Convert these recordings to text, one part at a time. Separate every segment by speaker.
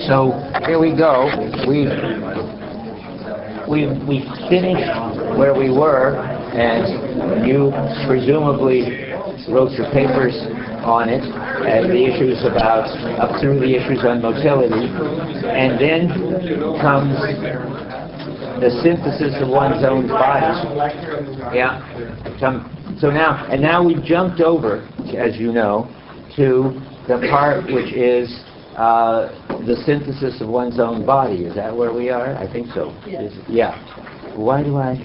Speaker 1: So here we go. We finished where we were, and you presumably wrote your papers on it, and the issues about, up through the issues on motility, and then comes the synthesis of one's own body. Yeah. So now we've jumped over, as you know, to the part which is the synthesis of one's own body. Is that where we are? I think so.
Speaker 2: Yes.
Speaker 1: Yeah. Why do I?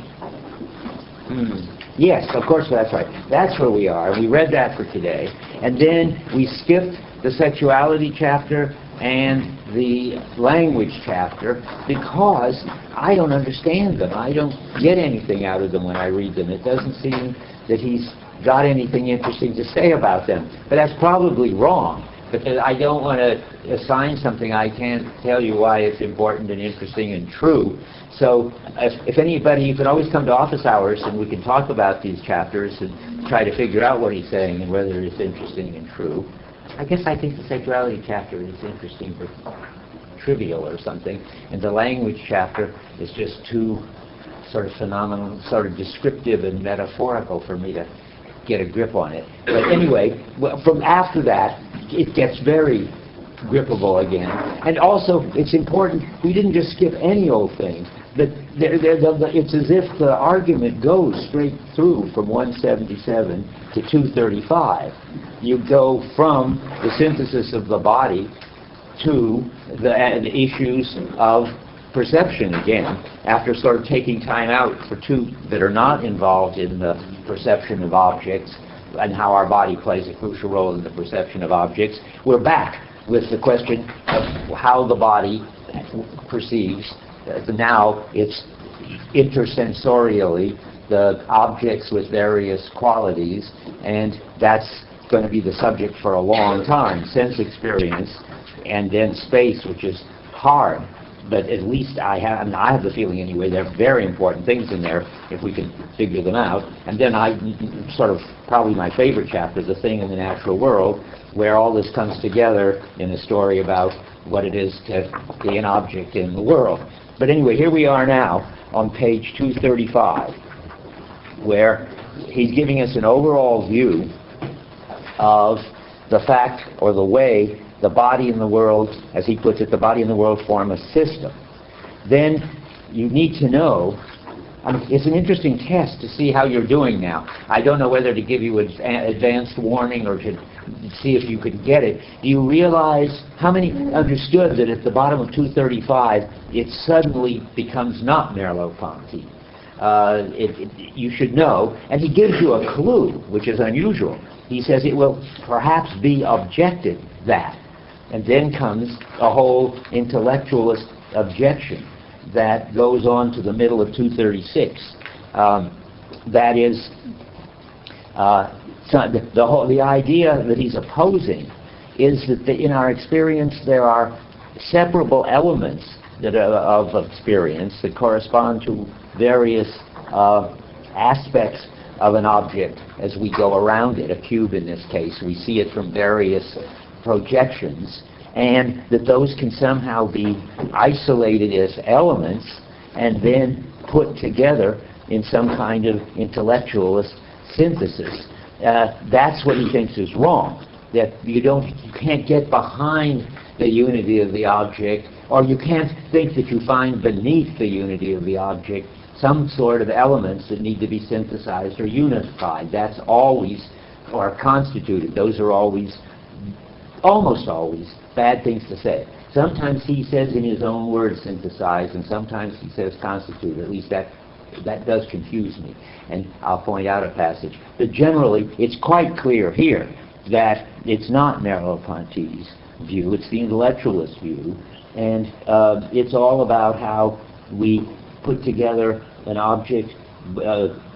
Speaker 1: Yes, of course, that's right. That's where we are. We read that for today. And then we skipped the sexuality chapter and the language chapter because I don't understand them. I don't get anything out of them when I read them. It doesn't seem that he's got anything interesting to say about them. But that's probably wrong, because I don't want to assign something I can't tell you why it's important and interesting and true. So if anybody, you can always come to office hours and we can talk about these chapters and try to figure out what he's saying and whether it's interesting and true. I guess I think the sexuality chapter is interesting but trivial or something, and the language chapter is just too sort of phenomenal, sort of descriptive and metaphorical for me to get a grip on it. But anyway, from after that, it gets very grippable again. And also, it's important, we didn't just skip any old thing. But it's as if the argument goes straight through from 177 to 235. You go from the synthesis of the body to the issues of perception again, after sort of taking time out for two that are not involved in the perception of objects and how our body plays a crucial role in the perception of objects. We're back with the question of how the body perceives. Now it's intersensorially the objects with various qualities, and that's going to be the subject for a long time. Sense experience, and then space, which is hard. But at least I have the feeling anyway, there are very important things in there if we can figure them out. And then probably my favorite chapter, The Thing in the Natural World, where all this comes together in a story about what it is to be an object in the world. But anyway, here we are now on page 235, where he's giving us an overall view of the fact, or the way, the body and the world, as he puts it, the body and the world form a system. Then you need to know, it's an interesting test to see how you're doing now. I don't know whether to give you an advanced warning or to see if you could get it. Do you realize how many understood that at the bottom of 235 it suddenly becomes not Merleau-Ponty? You should know, and he gives you a clue, which is unusual. He says it will perhaps be objected that. And then comes a whole intellectualist objection that goes on to the middle of 236. That is, the idea that he's opposing is that in our experience there are separable elements that are of experience that correspond to various aspects of an object as we go around it, a cube in this case. We see it from various projections, and that those can somehow be isolated as elements and then put together in some kind of intellectualist synthesis. That's what he thinks is wrong, that you can't get behind the unity of the object, or you can't think that you find beneath the unity of the object some sort of elements that need to be synthesized or unified. That's always, or constituted. Those are always, almost always, bad things to say. Sometimes he says in his own words synthesize, and sometimes he says constitute. At least that does confuse me, and I'll point out a passage. But generally, it's quite clear here that it's not Merleau-Ponty's view, it's the intellectualist view, and it's all about how we put together an object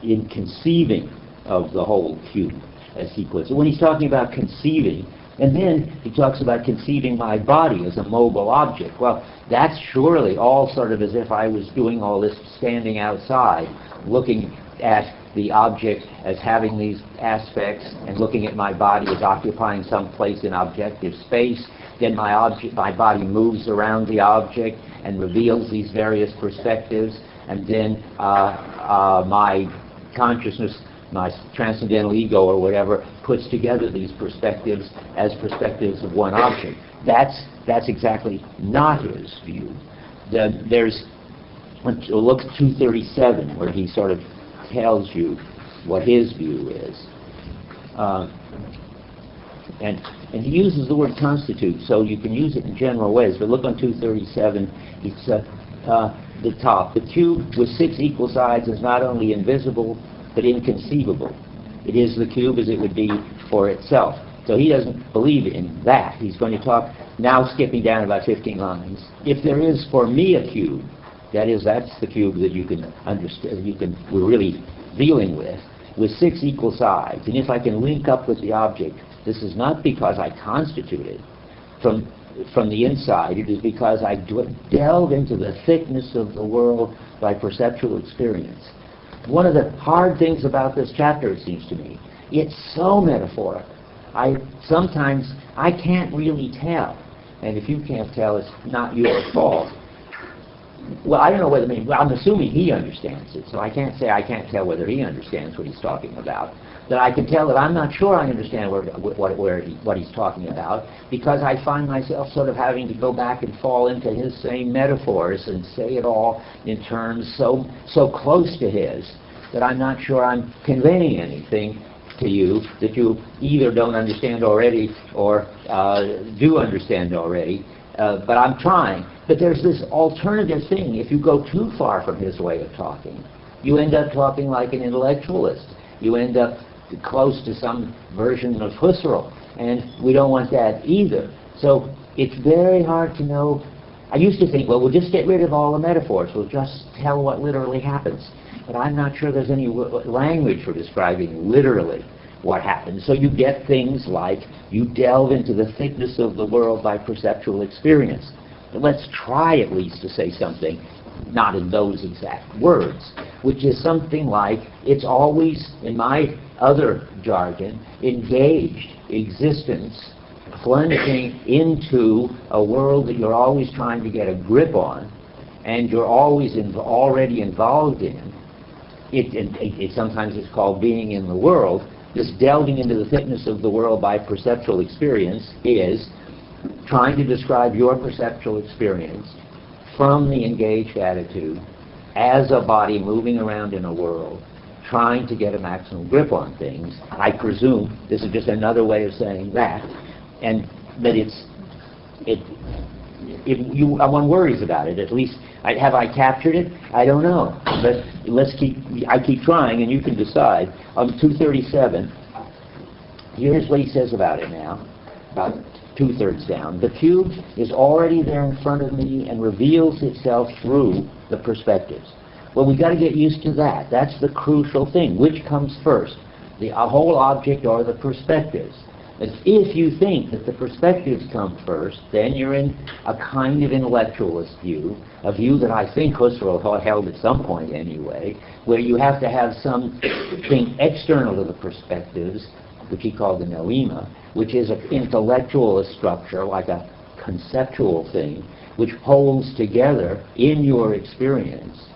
Speaker 1: in conceiving of the whole cube, as he puts it. When he's talking about conceiving, and then he talks about conceiving my body as a mobile object. Well, that's surely all sort of as if I was doing all this standing outside, looking at the object as having these aspects and looking at my body as occupying some place in objective space. Then my body moves around the object and reveals these various perspectives, and then my consciousness, my transcendental ego or whatever, puts together these perspectives as perspectives of one object. That's exactly not his view. Look at 237, where he sort of tells you what his view is. And he uses the word constitute, so you can use it in general ways. But look on 237, it's the top. The cube with 6 equal sides is not only invisible, but inconceivable. It is the cube as it would be for itself. So he doesn't believe in that. He's going to talk, now skipping down about 15 lines. If there is for me a cube, that is, that's the cube that you can understand, we're really dealing with 6 equal sides. And if I can link up with the object, this is not because I constitute it from the inside. It is because I delve into the thickness of the world by perceptual experience. One of the hard things about this chapter, it seems to me, it's so metaphorical. Sometimes I can't really tell. And if you can't tell, it's not your fault. Well, I don't know whether, I'm assuming he understands it, so I can't say I can't tell whether he understands what he's talking about. That I can tell that I'm not sure I understand what he's talking about, because I find myself sort of having to go back and fall into his same metaphors and say it all in terms so close to his that I'm not sure I'm conveying anything to you that you either don't understand already or do understand already. But I'm trying. But there's this alternative thing. If you go too far from his way of talking, you end up talking like an intellectualist. You end up close to some version of Husserl, and we don't want that either. So it's very hard to know. I used to think, well, we'll just get rid of all the metaphors. We'll just tell what literally happens. But I'm not sure there's any language for describing literally what happens. So you get things like you delve into the thickness of the world by perceptual experience. But let's try at least to say something, not in those exact words, which is something like, it's always, in my other jargon, engaged existence, plunging into a world that you're always trying to get a grip on, and you're always already involved in. Sometimes it's called being in the world. This delving into the thickness of the world by perceptual experience is trying to describe your perceptual experience from the engaged attitude as a body moving around in a world, trying to get a maximum grip on things. I presume this is just another way of saying that, and that one worries about it. At least, have I captured it? I don't know. But I keep trying, and you can decide. On 237, here's what he says about it now, about 2/3 down. The cube is already there in front of me and reveals itself through the perspectives. Well, we've got to get used to that. That's the crucial thing. Which comes first, the whole object or the perspectives? If you think that the perspectives come first, then you're in a kind of intellectualist view, a view that I think Husserl held at some point anyway, where you have to have something external to the perspectives, which he called the noema, which is an intellectualist structure, like a conceptual thing, which holds together in your experience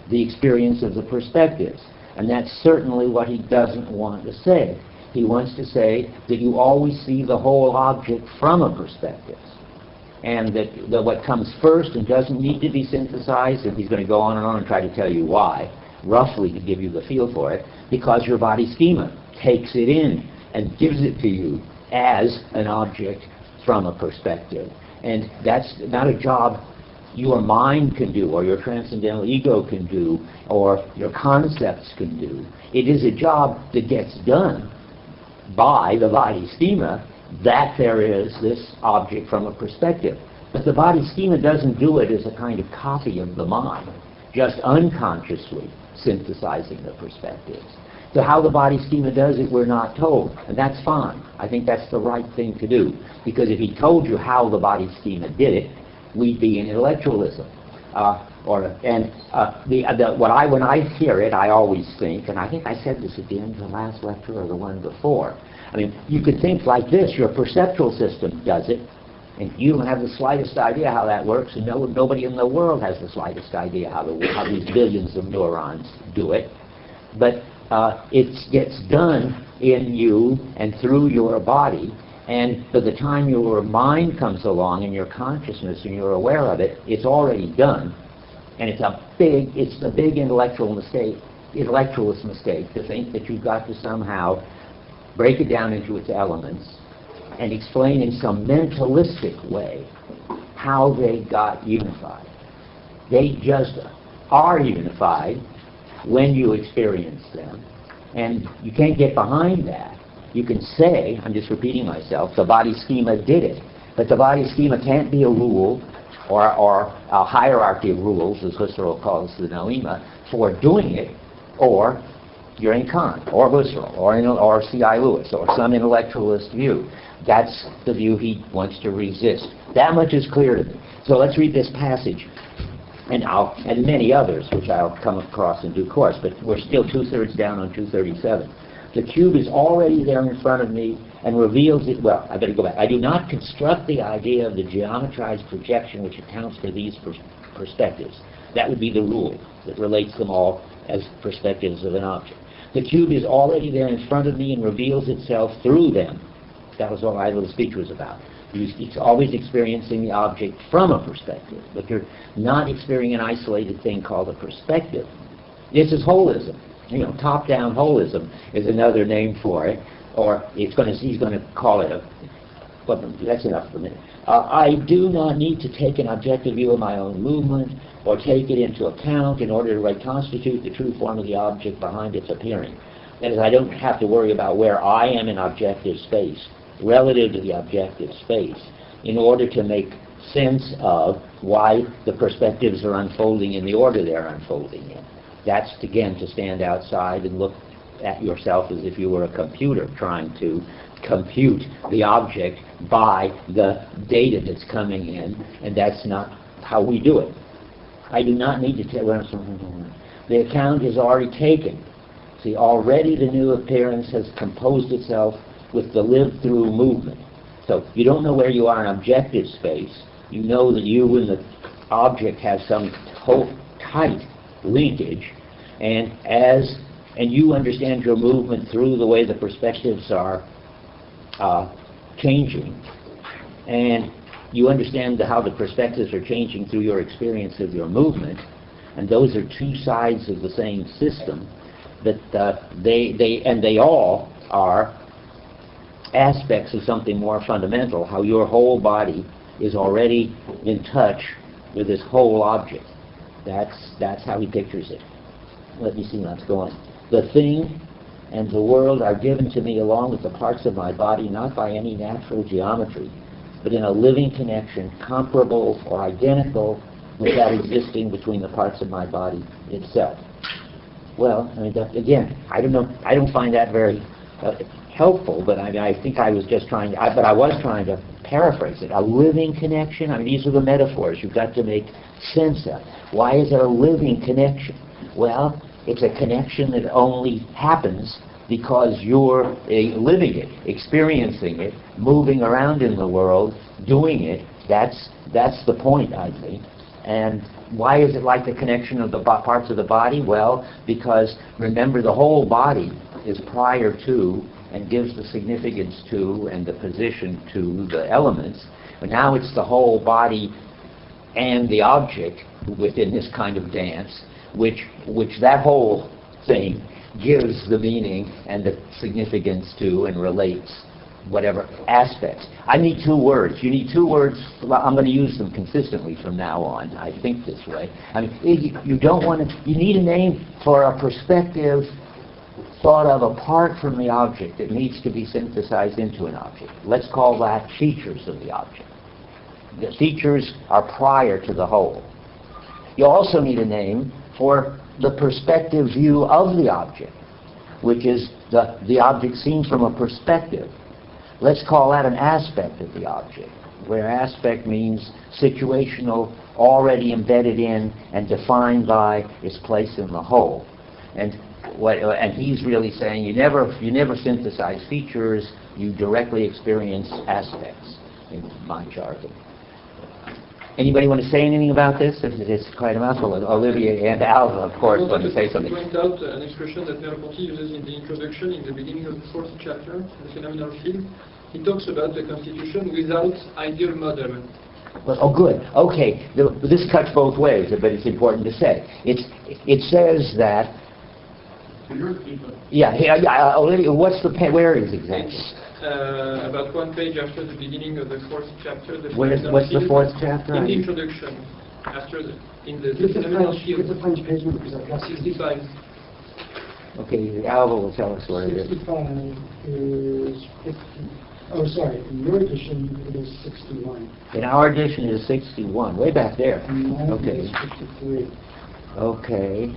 Speaker 1: the experience of the perspectives. And that's certainly what he doesn't want to say. He wants to say that you always see the whole object from a perspective, and that what comes first and doesn't need to be synthesized, and he's going to go on and try to tell you why, roughly to give you the feel for it, because your body schema takes it in and gives it to you as an object from a perspective. And that's not a job your mind can do, or your transcendental ego can do, or your concepts can do. It is a job that gets done by the body schema, that there is this object from a perspective. But the body schema doesn't do it as a kind of copy of the mind, just unconsciously synthesizing the perspectives. So how the body schema does it, we're not told, and that's fine. I think that's the right thing to do, because if he told you how the body schema did it, we'd be in intellectualism. When I hear it, I always think, and I think I said this at the end of the last lecture or the one before. I mean, you could think like this: your perceptual system does it, and you don't have the slightest idea how that works, and nobody in the world has the slightest idea how these billions of neurons do it. But it gets done in you and through your body, and by the time your mind comes along and your consciousness and you're aware of it, it's already done. And it's the big intellectualist mistake to think that you've got to somehow break it down into its elements and explain in some mentalistic way how they got unified. They just are unified when you experience them. And you can't get behind that. You can say, I'm just repeating myself, the body schema did it. But the body schema can't be a rule or a hierarchy of rules, as Husserl calls the noema, for doing it, or you're in Kant, or Husserl, or C.I. Lewis, or some intellectualist view. That's the view he wants to resist. That much is clear to me. So let's read this passage, and many others, which I'll come across in due course, but we're still 2/3 down on 237. The cube is already there in front of me and reveals it. Well, I better go back. I do not construct the idea of the geometrized projection which accounts for these perspectives. That would be the rule that relates them all as perspectives of an object. The cube is already there in front of me and reveals itself through them. That was what my little speech was about. It's always experiencing the object from a perspective, but you're not experiencing an isolated thing called a perspective. This is holism. Top-down holism is another name for it, or he's going to call it but that's enough for a minute. I do not need to take an objective view of my own movement or take it into account in order to reconstitute the true form of the object behind its appearing. That is, I don't have to worry about where I am in objective space relative to the objective space in order to make sense of why the perspectives are unfolding in the order they're unfolding in. That's, again, to stand outside and look at yourself as if you were a computer trying to compute the object by the data that's coming in, and that's not how we do it. I do not need to tell the account is already taken. See, already the new appearance has composed itself with the lived-through movement. So you don't know where you are in objective space. You know that you and the object have some tight linkage, and you understand your movement through the way the perspectives are changing, and you understand how the perspectives are changing through your experience of your movement, and those are two sides of the same system. That they all are aspects of something more fundamental, how your whole body is already in touch with this whole object. That's how he pictures it. Let me see, let's go on. The thing and the world are given to me along with the parts of my body, not by any natural geometry, but in a living connection comparable or identical with that existing between the parts of my body itself. Well, I mean, again, I don't know. I don't find that very helpful, but I think I was just trying to, but I was trying to paraphrase it. A living connection? I mean, these are the metaphors you've got to make sense of. Why is it a living connection? Well, it's a connection that only happens because you're living it, experiencing it, moving around in the world, doing it. That's the point, I think. And why is it like the connection of the parts of the body? Well, because remember, the whole body is prior to and gives the significance to and the position to the elements. But now it's the whole body and the object within this kind of dance, which that whole thing gives the meaning and the significance to and relates whatever aspects. I need two words. You need two words. I'm going to use them consistently from now on. I think this way. I mean, you don't want to. You need a name for a perspective thought of apart from the object that needs to be synthesized into an object. Let's call that features of the object. The features are prior to the whole. You also need a name for the perspective view of the object, which is the object seen from a perspective. Let's call that an aspect of the object. where aspect means situational, already embedded in and defined by its place in the whole. And he's really saying you never synthesize features, you directly experience aspects, in my jargon. Anybody want to say anything about this? It's quite a mouthful. Olivier and Alva, of course, want to say something.
Speaker 2: I want to point out an expression that Ponty uses in the introduction, in the beginning of the 4th chapter, the Phenomenology. He talks about the constitution without ideal model.
Speaker 1: Well, oh, good. Okay, this cuts both ways, but it's important to say. It says that. Yeah. Olivia, what's the where is exactly?
Speaker 2: About 1 page after the beginning of the 4th chapter.
Speaker 1: What's the 4th chapter?
Speaker 2: In the introduction, in the Phenomenology.
Speaker 3: It's a French page because I've got
Speaker 2: 65.
Speaker 1: Okay, Alva will tell us where it is.
Speaker 3: 65 is 50. Oh, sorry. In your edition, it is 61.
Speaker 1: In our edition, it is 61. Way back there. Okay.
Speaker 3: It is 53.
Speaker 1: Okay.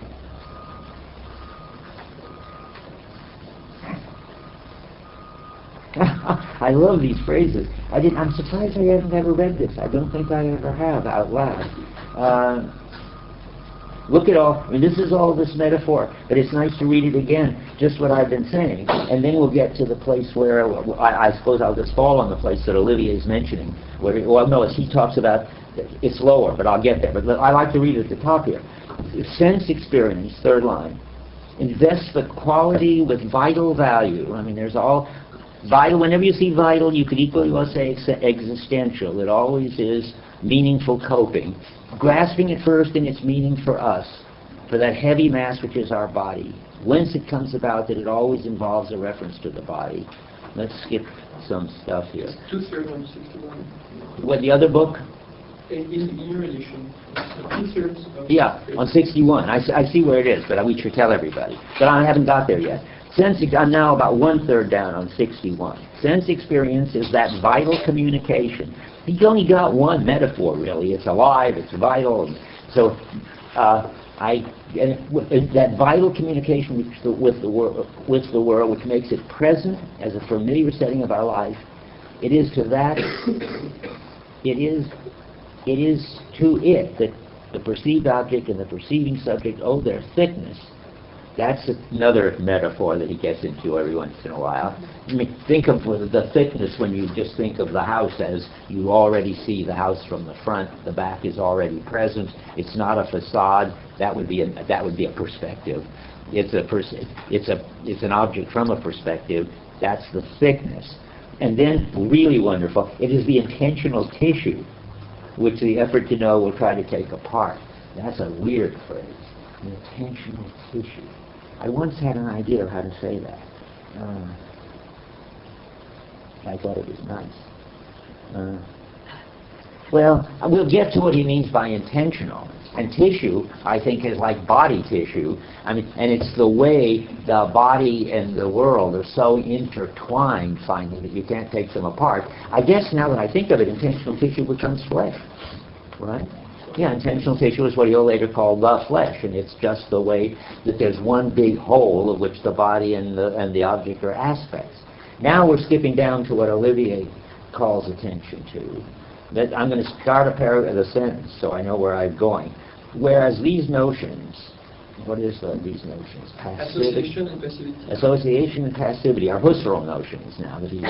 Speaker 1: I love these phrases. I'm surprised I haven't ever read this. I don't think I ever have out loud. Look at all, I mean, this is all this metaphor, but it's nice to read it again, just what I've been saying. And then we'll get to the place where, I suppose I'll just fall on the place that Olivier is mentioning. As he talks about, it's lower, but I'll get there. But I like to read it at the top here. Sense experience, 3rd line, invests the quality with vital value. I mean, there's all, vital, whenever you see vital, you could equally well say existential. It always is meaningful coping. Grasping it first in its meaning for us, for that heavy mass which is our body. Whence it comes about that it always involves a reference to the body. Let's skip some stuff here.
Speaker 2: 2/3 on 61.
Speaker 1: What, the other book?
Speaker 2: In your edition. 2/3 of
Speaker 1: Yeah, on 61. I see where it is, but we should tell everybody. But I haven't got there yet. I'm now about 1/3 down on 61. Sense experience is that vital communication. He's only got one metaphor, really. It's alive, it's vital. And so that vital communication with the world, which makes it present as a familiar setting of our life, it is to that, it is to it that the perceived object and the perceiving subject owe their thickness. That's another metaphor that he gets into every once in a while. I mean, think of the thickness when you just think of the house as you already see the house from the front. The back is already present. It's not a facade. That would be a perspective. It's an object from a perspective. That's the thickness. And then, really wonderful, it is the intentional tissue, which the effort to know will try to take apart. That's a weird phrase. The intentional tissue. I once had an idea of how to say that. I thought it was nice. Well, we'll get to what he means by intentional. And tissue, I think, is like body tissue. I mean, and it's the way the body and the world are so intertwined, finally, that you can't take them apart. I guess now that I think of it, intentional tissue becomes flesh, right? Yeah, intentional tissue is what he'll later call the flesh, and it's just the way that there's one big whole of which the body and the object are aspects. Now we're skipping down to what Olivier calls attention to. That I'm going to start a paragraph, a sentence, so I know where I'm going. Whereas these notions, what is these notions?
Speaker 2: Association and passivity.
Speaker 1: Association and passivity are Husserl notions now that he's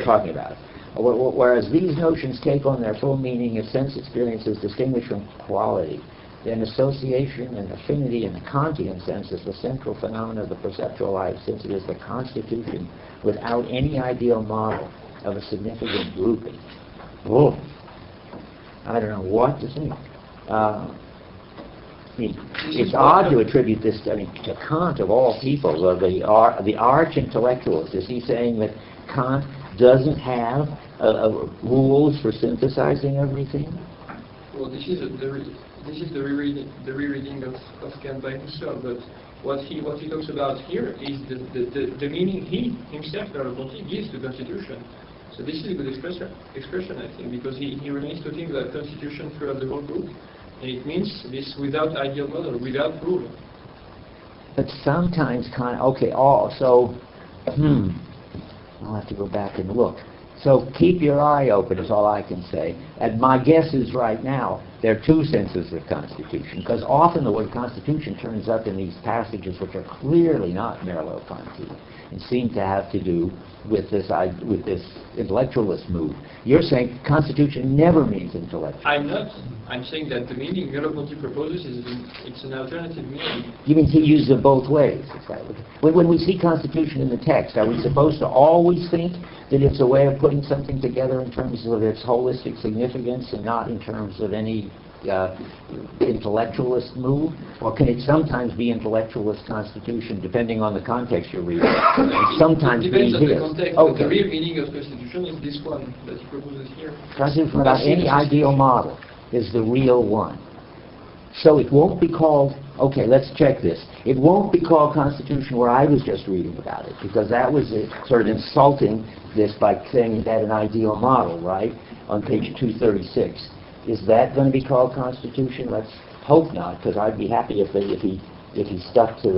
Speaker 1: talking about. Whereas these notions take on their full meaning as sense experiences distinguished from quality, then association and affinity in the Kantian sense is the central phenomenon of the perceptual life, since it is the constitution without any ideal model of a significant grouping. Oh, I don't know what to think. I mean, it's odd to attribute this to Kant of all people, the arch intellectuals. Is he saying that Kant doesn't have rules for synthesizing everything?
Speaker 2: Well, this is the rereading of Kant by Husserl. But what he talks about here is the meaning he himself, Ponty, gives to Constitution. So this is a good expression, I think, because he remains to think that Constitution throughout the whole book, and it means this without ideal model, without rule.
Speaker 1: But sometimes I'll have to go back and look. So keep your eye open is all I can say. And my guess is right now there are two senses of constitution, because often the word constitution turns up in these passages which are clearly not Merleau-Ponty and seem to have to do with this intellectualist move. You're saying constitution never means intellectual.
Speaker 2: I'm not. I'm saying that the meaning Merleau-Ponty proposes it's an alternative meaning.
Speaker 1: You mean he uses it both ways? Is that what, when we see constitution in the text, are we supposed to always think that it's a way of putting something together in terms of its holistic significance and not in terms of any intellectualist move? Or can it sometimes be intellectualist constitution depending on the context you're reading? And sometimes
Speaker 2: It depends on
Speaker 1: be
Speaker 2: the
Speaker 1: his.
Speaker 2: context,
Speaker 1: Okay.
Speaker 2: but the real meaning of constitution is this one that he proposes here.
Speaker 1: Constitution without any ideal model is the real one. So it won't be called, okay, let's check this. It won't be called constitution where I was just reading about it, because that was sort of insulting this by saying it had an ideal model, right? On page 236. Is that going to be called constitution? Let's hope not, because I'd be happy if he stuck to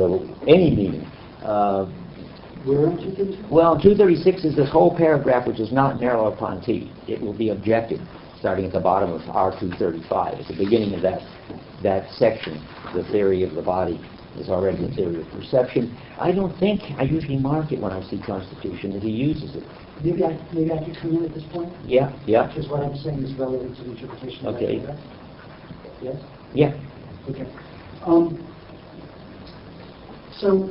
Speaker 1: any meaning.
Speaker 3: Where on 236?
Speaker 1: Well, 236 is this whole paragraph which is not Merleau-Ponty. It will be objected, starting at the bottom of R235. At the beginning of that section, the theory of the body is already the theory of perception. I don't think I usually mark it when I see constitution that he uses it.
Speaker 3: Maybe I could come in at this point?
Speaker 1: Yeah, yeah.
Speaker 3: Because what I'm saying is relevant to the interpretation of
Speaker 1: Okay.
Speaker 3: that. Yes?
Speaker 1: Yeah.
Speaker 3: Okay. So,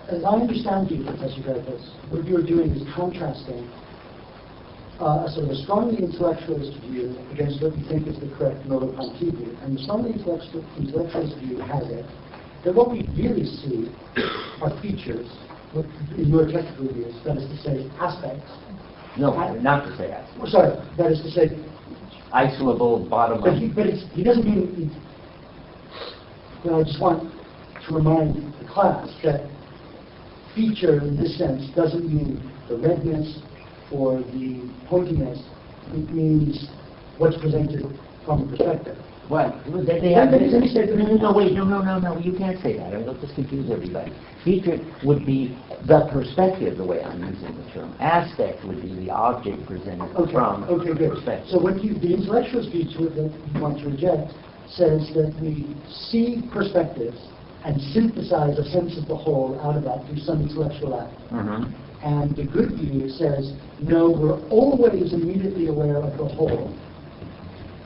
Speaker 3: as I understand you, Professor Dreyfus, what you're doing is contrasting a sort of a strongly intellectualist view against what you think is the correct Merleau-Ponty view. And the strongly intellectualist view has it that what we really see are features, what in your technical views, that is to say, aspects.
Speaker 1: No, not to say that.
Speaker 3: Oh, sorry, that is to say,
Speaker 1: Isolable bottom
Speaker 3: but
Speaker 1: up.
Speaker 3: he doesn't mean. Well, I just want to remind the class that feature in this sense doesn't mean the redness or the pointiness. It means what's presented from a perspective.
Speaker 1: What? They have, no, wait, no, you can't say that. I mean, let's just confuse everybody. Feature would be the perspective, the way I'm using the term. Aspect would be the object presented from
Speaker 3: Okay,
Speaker 1: the
Speaker 3: good.
Speaker 1: perspective.
Speaker 3: So what the intellectualist view that you want to reject says that we see perspectives and synthesize a sense of the whole out of that through some intellectual act.
Speaker 1: Mm-hmm.
Speaker 3: And the good view says, no, we're always immediately aware of the whole,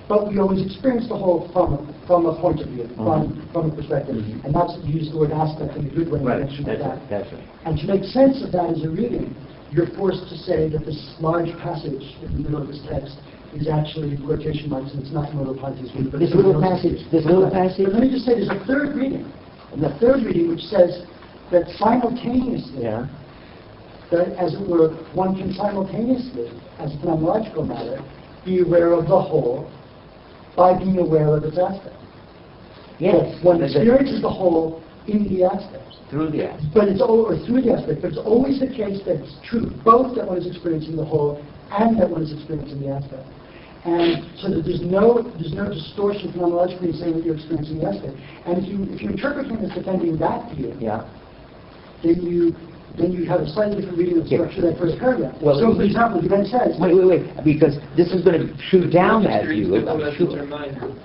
Speaker 3: but we always experience the whole from a point of view, from a perspective.
Speaker 1: Mm-hmm.
Speaker 3: And that's to use the word aspect in a good way in
Speaker 1: Right,
Speaker 3: connection with that.
Speaker 1: that's right.
Speaker 3: And to make sense of that as a reading, you're forced to say that this large passage in the middle of this text is actually in quotation marks, and it's not Merleau-Ponty's view. But
Speaker 1: This little passage,
Speaker 3: But let me just say, there's a third reading. And the third reading which says that simultaneously,
Speaker 1: Yeah.
Speaker 3: that as it were, one can simultaneously, as a phenomenological matter, be aware of the whole by being aware of its aspect.
Speaker 1: Yes.
Speaker 3: One experiences the whole in the aspect.
Speaker 1: Through the aspect.
Speaker 3: But it's or through the aspect, but it's always the case that it's true, both that one is experiencing the whole and that one is experiencing the aspect. And so that there's no distortion phenomenologically in saying that you're experiencing the aspect. And if you interpret him as defending that view,
Speaker 1: Yeah.
Speaker 3: then you have a slightly different reading of the structure of that first paragraph.
Speaker 1: Well,
Speaker 3: so, for example, he then says...
Speaker 1: Wait, because this is going to shoot down that view, I'm sure.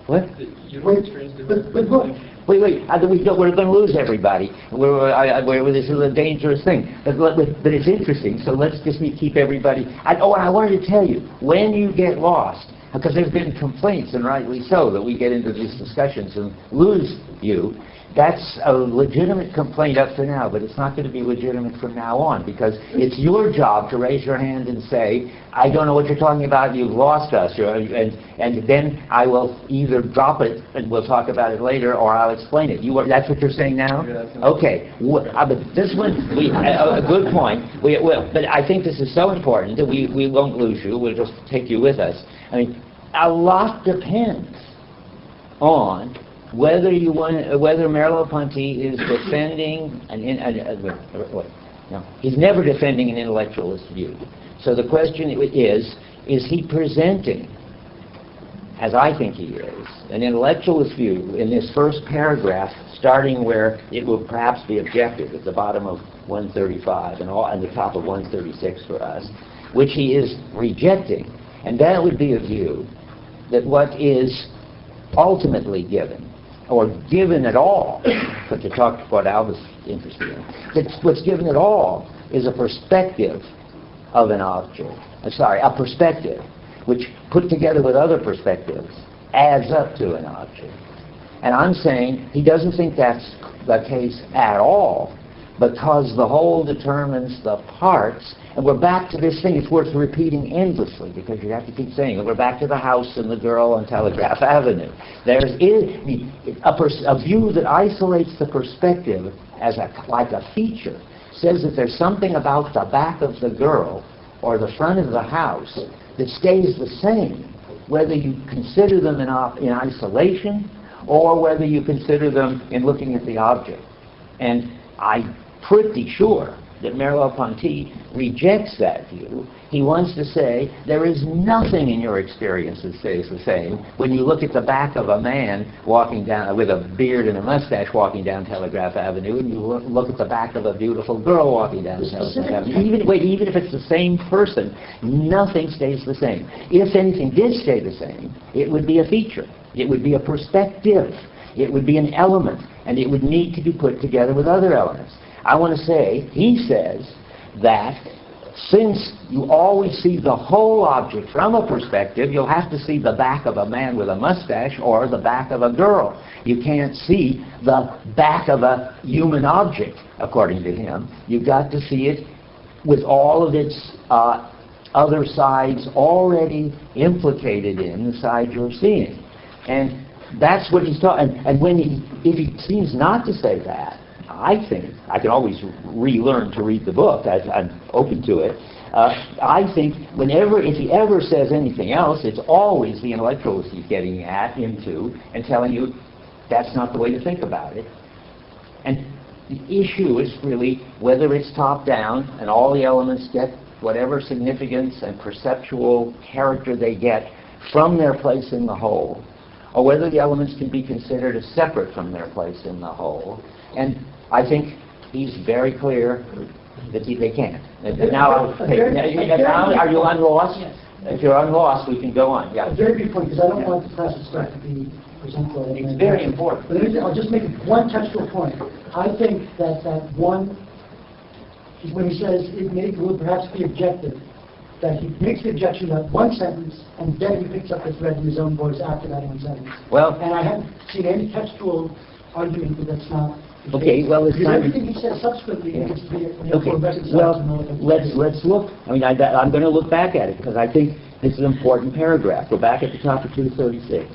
Speaker 1: What?
Speaker 2: You don't
Speaker 3: Wait,
Speaker 2: experience the
Speaker 3: but look,
Speaker 1: Wait, we're going to lose everybody. This is a dangerous thing. But it's interesting, so let's just keep everybody... and I wanted to tell you, when you get lost, because there's been complaints, and rightly so, that we get into these discussions and lose you, that's a legitimate complaint up to now, but it's not going to be legitimate from now on, because it's your job to raise your hand and say, I don't know what you're talking about, you've lost us, and then I will either drop it, and we'll talk about it later, or I'll explain it. That's what you're saying now?
Speaker 2: Yeah, that's
Speaker 1: Okay. But this one, a good point. But I think this is so important that we won't lose you, we'll just take you with us. I mean, a lot depends on whether Merleau-Ponty is defending he's never defending an intellectualist view. So the question is he presenting, as I think he is, an intellectualist view in this first paragraph, starting where it will perhaps be objective at the bottom of 135 and the top of 136 for us? which he is rejecting. And that would be a view that what is ultimately given, or given at all, but to talk to what Al was interested in, that what's given at all is a perspective of an object. A perspective, which put together with other perspectives adds up to an object. And I'm saying he doesn't think that's the case at all, because the whole determines the parts. And we're back to this thing. It's worth repeating endlessly, because you have to keep saying it. We're back to the house and the girl on Telegraph Avenue. There's a view that isolates the perspective as like a feature, says that there's something about the back of the girl or the front of the house that stays the same, whether you consider them in isolation or whether you consider them in looking at the object. And I'm pretty sure that Merleau-Ponty rejects that view. He wants to say there is nothing in your experience that stays the same when you look at the back of a man walking down with a beard and a mustache walking down Telegraph Avenue, and you look at the back of a beautiful girl walking down Telegraph Avenue. Even if it's the same person, nothing stays the same. If anything did stay the same, it would be a feature. It would be a perspective. It would be an element, and it would need to be put together with other elements. I want to say, he says, that since you always see the whole object from a perspective, you'll have to see the back of a man with a mustache or the back of a girl. You can't see the back of a human object, according to him. You've got to see it with all of its other sides already implicated in the side you're seeing. And that's what he's talking. And if he seems not to say that, I think, I can always relearn to read the book, I'm open to it. I think if he ever says anything else, it's always the intellectuals he's getting into and telling you that's not the way to think about it. And the issue is really whether it's top down and all the elements get whatever significance and perceptual character they get from their place in the whole, or whether the elements can be considered as separate from their place in the whole. And I think he's very clear that they can't. Now, are you unlost?
Speaker 3: Yes.
Speaker 1: If you're unlost, we can go on. Yeah.
Speaker 3: A very good point, because I don't want the precious stuff to be presented.
Speaker 1: It's very important.
Speaker 3: But I'll just make one textual point. I think that one, when he says it would perhaps be objective, that he makes the objection that one sentence, and then he picks up the thread in his own voice after that one sentence.
Speaker 1: Well,
Speaker 3: and I haven't seen any textual argument that that's not.
Speaker 1: Okay, well, it's time.
Speaker 3: Everything he says subsequently needs to be.
Speaker 1: Okay, well, let's look. I mean, I'm going to look back at it because I think this is an important paragraph. Go back at the top of 236.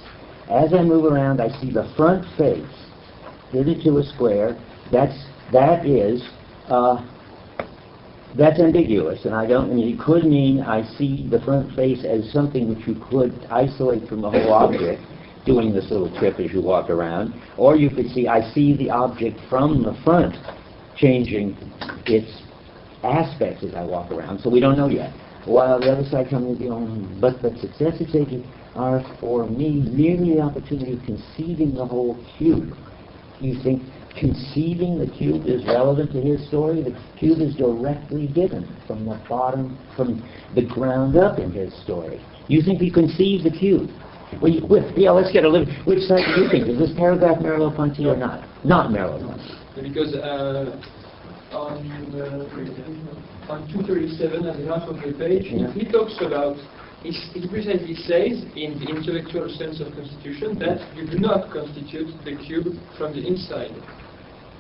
Speaker 1: As I move around, I see the front face fitted to a square. That's ambiguous, and it could mean I see the front face as something which you could isolate from the whole object, doing this little trip as you walk around, or you could see I see the object from the front changing its aspects as I walk around. So we don't know yet. While the other side comes with but successive stages are for me merely the opportunity of conceiving the whole cube. You think conceiving the cube is relevant to his story? The cube is directly given from the bottom, from the ground up in his story. You think he conceived the cube? Well, let's get a little. Which side do you think? Is this paragraph Merleau-Ponty or not? Not Merleau-Ponty.
Speaker 2: Because on 237 at the half of the page, he talks about, he precisely says, in the intellectual sense of constitution, that you do not constitute the cube from the inside.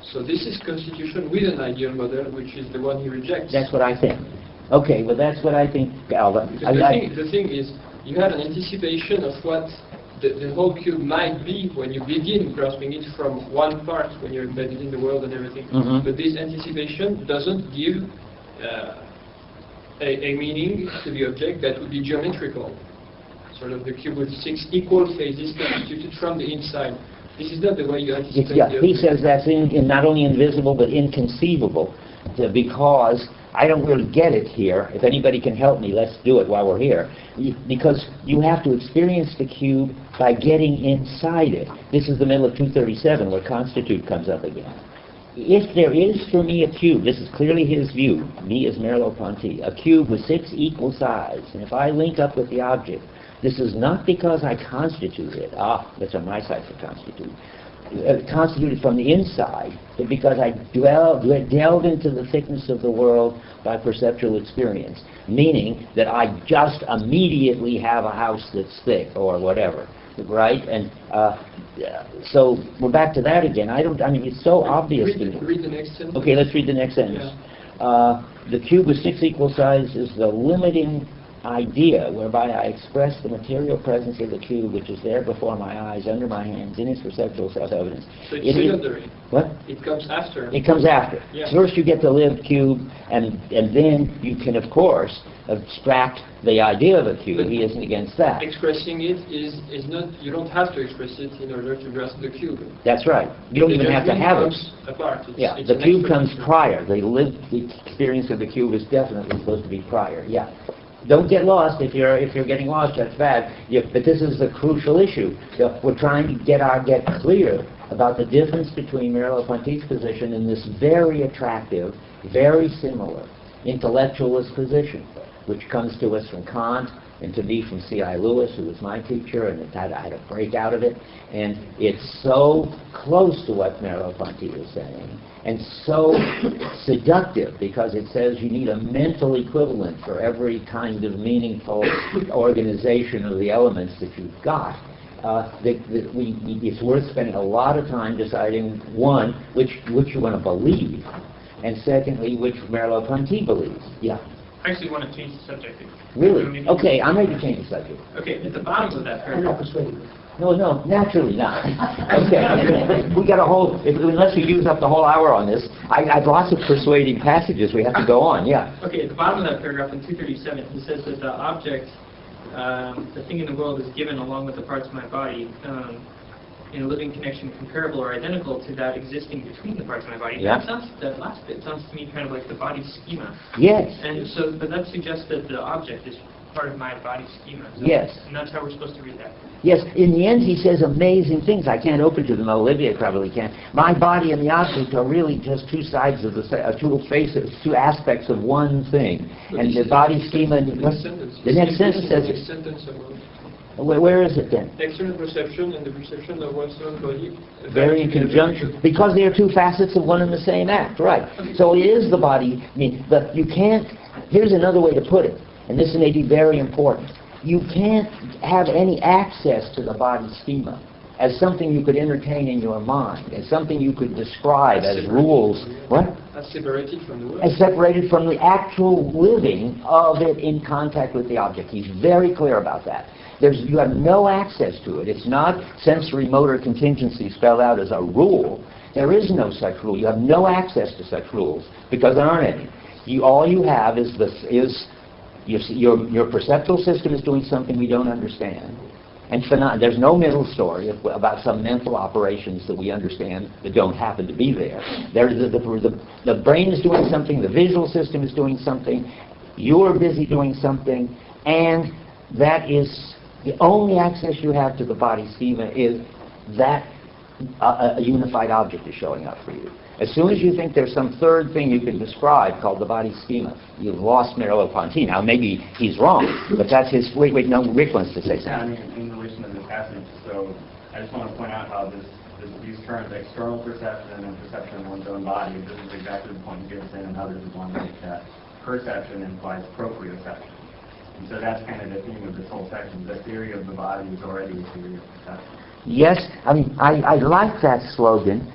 Speaker 2: So this is constitution with an ideal model, which is the one he rejects.
Speaker 1: That's what I think. Okay, well that's what I think, Alva.
Speaker 2: The thing is, you had an anticipation of what the whole cube might be when you begin grasping it from one part, when you're embedded in the world and everything.
Speaker 1: Mm-hmm.
Speaker 2: But this anticipation doesn't give a meaning to the object that would be geometrical. Sort of the cube with 6 equal phases constituted from the inside. This is not the way you anticipate the object.
Speaker 1: He says that's not only invisible but inconceivable, because I don't really get it here. If anybody can help me, let's do it while we're here. Because you have to experience the cube by getting inside it. This is the middle of 237 where constitute comes up again. if there is for me a cube, this is clearly his view, me as Merleau-Ponty, a cube with 6 equal sides, and if I link up with the object, this is not because I constitute it. That's on my side for constitute. Constituted from the inside, but because I delve into the thickness of the world by perceptual experience, meaning that I just immediately have a house that's thick or whatever, right? And so we're back to that again. I mean, it's so obvious.
Speaker 2: Read the next sentence.
Speaker 1: Okay, let's read the next sentence.
Speaker 2: Yeah.
Speaker 1: The cube with 6 equal sides is the limiting idea whereby I express the material presence of the cube which is there before my eyes, under my hands, in its perceptual self-evidence.
Speaker 2: So it's secondary.
Speaker 1: What?
Speaker 2: It comes after.
Speaker 1: It comes after.
Speaker 2: Yeah.
Speaker 1: First you get the lived cube, and then you can, of course, abstract the idea of a cube.
Speaker 2: But
Speaker 1: he isn't against that.
Speaker 2: Expressing it is not, you don't have to express it in order to grasp the cube.
Speaker 1: That's right. You don't even have to have it.
Speaker 2: Apart. It's
Speaker 1: the cube comes prior. The experience of the cube is definitely supposed to be prior. Yeah. Don't get lost. If you're getting lost, that's bad. But this is the crucial issue. We're trying to get clear about the difference between Merleau-Ponty's position and this very attractive, very similar intellectualist position, which comes to us from Kant and to me from C.I. Lewis, who was my teacher, and I had a break out of it. And it's so close to what Merleau-Ponty is saying, and so seductive, because it says you need a mental equivalent for every kind of meaningful organization of the elements that you've got. It's worth spending a lot of time deciding, one, which you want to believe, and secondly, which Merleau-Ponty believes. Yeah.
Speaker 4: I actually want to change the subject.
Speaker 1: Really? Okay, I'm ready to change the subject.
Speaker 4: Okay, at the bottom of that
Speaker 3: I'm not
Speaker 4: paragraph.
Speaker 3: persuaded.
Speaker 1: No, naturally not. Okay, we got a whole, unless we use up the whole hour on this, I've lots of persuading passages we have to go on, yeah.
Speaker 4: Okay, at the bottom of that paragraph in 237, he says that the object, the thing in the world, is given along with the parts of my body in a living connection comparable or identical to that existing between the parts of my body.
Speaker 1: Yeah.
Speaker 4: That last bit sounds to me kind of like the body schema.
Speaker 1: Yes.
Speaker 4: And so, but that suggests that the object is part of my body schema. So,
Speaker 1: yes.
Speaker 4: And that's how we're supposed to read that.
Speaker 1: Yes, in the end he says amazing things. I can't open to them, Olivia probably can. My body and the object are really just two sides of two faces, two aspects of one thing.
Speaker 2: But
Speaker 1: and the body schema, the next sentence says, where is it then?
Speaker 2: External perception and the perception of one's own body.
Speaker 1: Very in conjunction, because they are two facets of one and the same act, right? So it is the body. I mean, but you can't, here's another way to put it, and this may be very important. You can't have any access to the body schema as something you could entertain in your mind, as something you could describe as rules. What?
Speaker 2: As separated from the world.
Speaker 1: As separated from the actual living of it in contact with the object. He's very clear about that. You have no access to it. It's not sensory motor contingency spelled out as a rule. There is no such rule. You have no access to such rules because there aren't any. All you have is your perceptual system is doing something we don't understand. And there's no middle story about some mental operations that we understand that don't happen to be there. The brain is doing something, the visual system is doing something, you're busy doing something, and that is the only access you have to the body schema is that a unified object is showing up for you. As soon as you think there's some third thing you can describe called the body schema, you've lost Merleau-Ponty. Now, maybe he's wrong, but that's his... Wait, no, Rick wants to say something.
Speaker 5: Yeah, in relation to this passage, so I just want to point out how these terms, external perception and perception of one's own body, this is exactly the point Gibson and others want to make, that perception implies proprioception. And so that's kind of the theme of this whole section. The theory of the body is already a theory of perception.
Speaker 1: Yes, I mean, I like that slogan,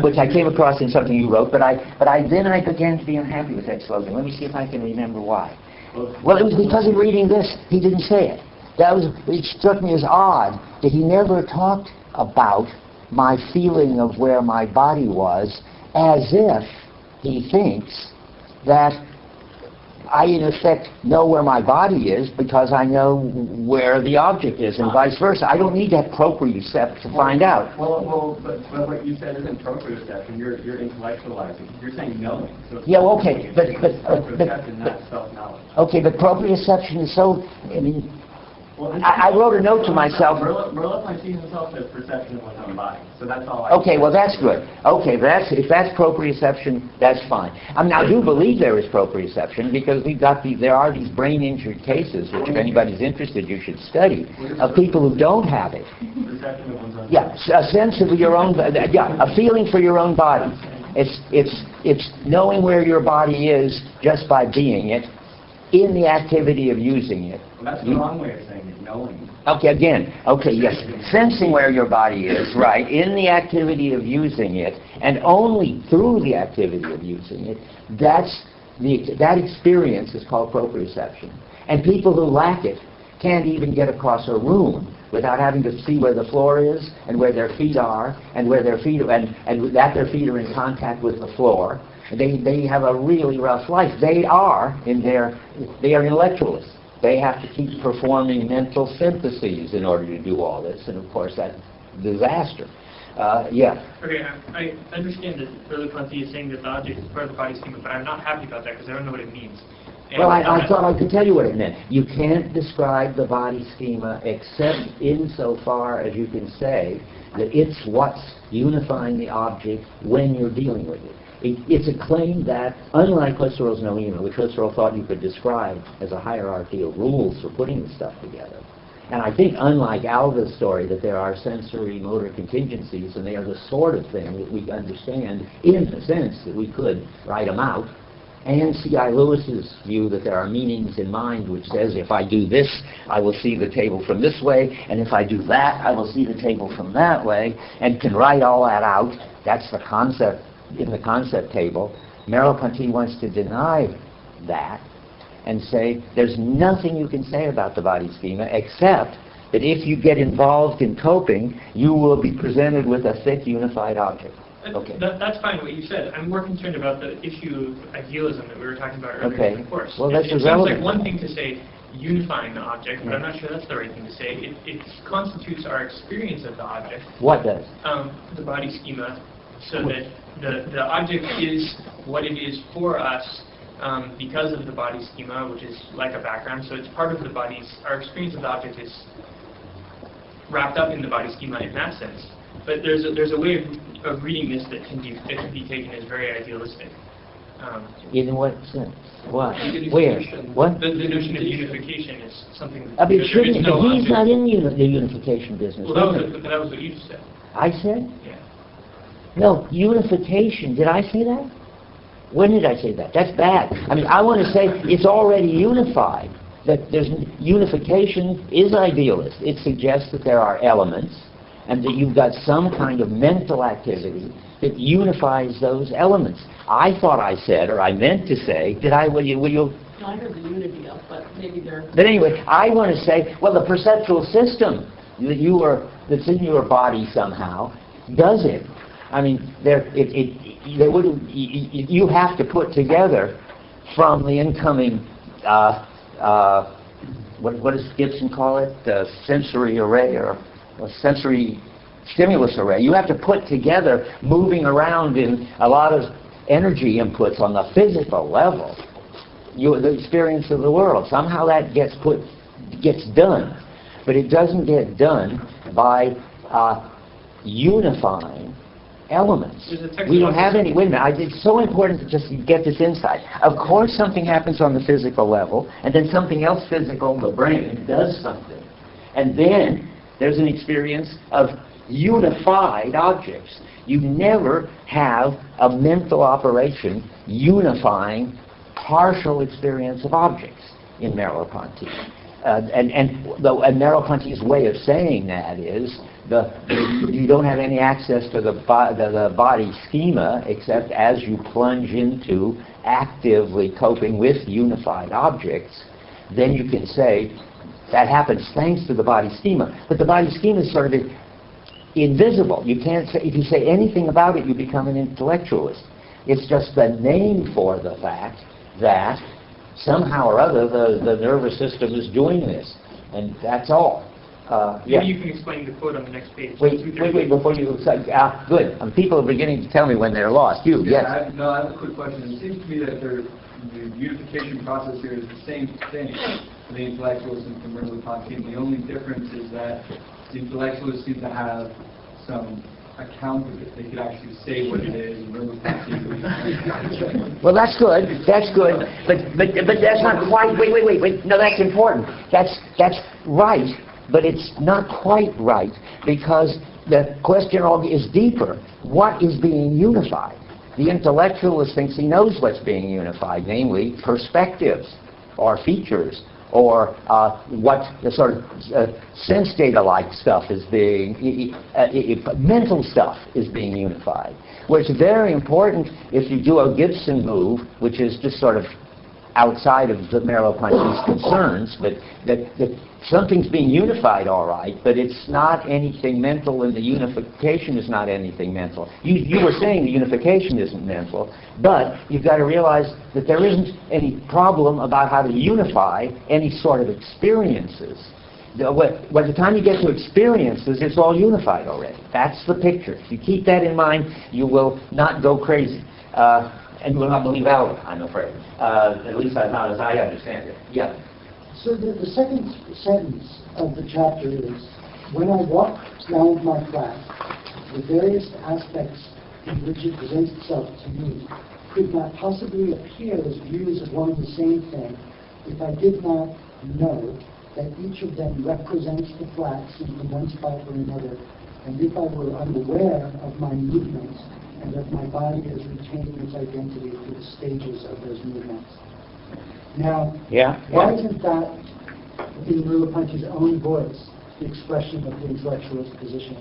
Speaker 1: which I came across in something you wrote, but then I began to be unhappy with that slogan. Let me see if I can remember why. Well, it was because in reading this, he didn't say it. It struck me as odd that he never talked about my feeling of where my body was, as if he thinks that I, in effect, know where my body is because I know where the object is, and vice versa. I don't need that proprioception to find out.
Speaker 5: But what you said isn't proprioception. You're intellectualizing. You're saying knowing. So
Speaker 1: yeah, well, okay, but
Speaker 5: proprioception, not self-knowledge.
Speaker 1: Okay, but proprioception is so. I mean, I wrote a note to myself.
Speaker 5: Merleau-Ponty himself says perception of one's own body. So that's all I
Speaker 1: Okay, well that's good. Okay, if that's proprioception, that's fine. I mean, I do believe there is proprioception because there are these brain-injured cases, which if anybody's interested, you should study, of people who don't have it.
Speaker 5: Perception of one's own
Speaker 1: Yeah, a sense of your own, a feeling for your own body. It's knowing where your body is just by being it, in the activity of using it.
Speaker 5: Well, that's the wrong way of saying it, knowing.
Speaker 1: Okay, yes. Sensing where your body is, right, in the activity of using it, and only through the activity of using it, that experience is called proprioception. And people who lack it can't even get across a room without having to see where the floor is, and where their feet are, and where their feet are, and that their feet are in contact with the floor. They have a really rough life. They are intellectualists. They have to keep performing mental syntheses in order to do all this, and of course that's disaster. Yeah.
Speaker 4: Okay, I understand that Merleau-Ponty is saying that the object is part of the body schema, but I'm not happy about that because I don't know what it means. And
Speaker 1: well, I thought I could tell you what it meant. You can't describe the body schema except insofar as you can say that it's what's unifying the object when you're dealing with it. It's a claim that, unlike Husserl's noema, which Husserl thought you could describe as a hierarchy of rules for putting the stuff together, and I think unlike Alva's story that there are sensory motor contingencies and they are the sort of thing that we understand in the sense that we could write them out, and C.I. Lewis's view that there are meanings in mind which says if I do this, I will see the table from this way, and if I do that, I will see the table from that way, and can write all that out. That's the concept in the concept table. Merleau-Ponty wants to deny that and say there's nothing you can say about the body schema except that if you get involved in coping, you will be presented with a thick, unified object. Okay.
Speaker 4: That's fine what you said. I'm more concerned about the issue of idealism that we were talking about earlier
Speaker 1: Okay.
Speaker 4: in the course.
Speaker 1: Well, that's
Speaker 4: it seems
Speaker 1: irrelevant.
Speaker 4: like one thing to say unifying the object, but I'm not sure that's the right thing to say. It constitutes our experience of the object.
Speaker 1: What does?
Speaker 4: The body schema, so that the object is what it is for us because of the body schema, which is like a background. So it's part of the body's. Our experience of the object is wrapped up in the body schema in that sense. But there's a way of reading this that can be taken as very idealistic.
Speaker 1: In what sense? What? Where?
Speaker 2: Unification.
Speaker 1: What?
Speaker 4: The notion of unification is something that
Speaker 1: I mean,
Speaker 4: there
Speaker 1: shouldn't,
Speaker 4: is no
Speaker 1: but he's
Speaker 4: object.
Speaker 1: not in the unification business.
Speaker 4: Well,
Speaker 1: is he?
Speaker 4: that was what you just said.
Speaker 1: I said?
Speaker 4: Yeah.
Speaker 1: No, unification. Did I say that? When did I say that? That's bad. I mean, I want to say it's already unified. That there's unification is idealist. It suggests that there are elements and that you've got some kind of mental activity that unifies those elements. I thought I said, or I meant to say, did I? Will you?
Speaker 6: No, I heard the unity of, but maybe they're...
Speaker 1: But anyway, I want to say, well, the perceptual system that's in your body somehow does it. I mean, you have to put together from the incoming, what does Gibson call it? Sensory array or sensory stimulus array. You have to put together, moving around in a lot of energy inputs on the physical level, the experience of the world. Somehow that gets done, but it doesn't get done by unifying elements. We don't have any. Wait a minute. It's so important to just get this insight. Of course, something happens on the physical level, and then something else physical, the brain, does something, and then there's an experience of unified objects. You never have a mental operation unifying partial experience of objects in Merleau-Ponty. And Merleau-Ponty's way of saying that is you don't have any access to the body schema except as you plunge into actively coping with unified objects. Then you can say that happens thanks to the body schema. But the body schema is sort of invisible. You can't say, if you say anything about it, you become an intellectualist. It's just the name for the fact that somehow or other the nervous system is doing this, and that's all. Yeah.
Speaker 4: Maybe you can explain the quote on the next page.
Speaker 1: Wait, before you say, good. People are beginning to tell me when they're lost. You, yes.
Speaker 7: I have a quick question. It seems to me that the unification process here is the same thing the intellectualists and from Merleau-Ponty. The only difference is that the intellectualists seem to have some account of it. They could actually say what it is, and Merleau-Ponty.
Speaker 1: Well, that's good. That's good. But that's not quite. Wait. No, that's important. That's right. But it's not quite right, because the question is deeper. What is being unified? The intellectualist thinks he knows what's being unified, namely perspectives or features, or what the sort of sense data-like stuff is being, mental stuff is being unified. Where it's very important if you do a Gibson move, which is just sort of outside of the Merleau-Ponty's concerns, but that something's being unified, all right, but it's not anything mental, and the unification is not anything mental. You were saying the unification isn't mental, but you've got to realize that there isn't any problem about how to unify any sort of experiences. By the time you get to experiences, it's all unified already. That's the picture. If you keep that in mind, you will not go crazy. And will not believe Albert, I'm afraid. At least not as I understand it. Yeah.
Speaker 3: So the second sentence of the chapter is, when I walk round my flat, the various aspects in which it presents itself to me could not possibly appear as views of one and the same thing if I did not know that each of them represents the flat seen from one spot or another, and if I were unaware of my movements, and that my body is retaining its identity through the stages of those movements. Now, why isn't that, in Merleau-Ponty's own voice, the expression of the intellectualist position?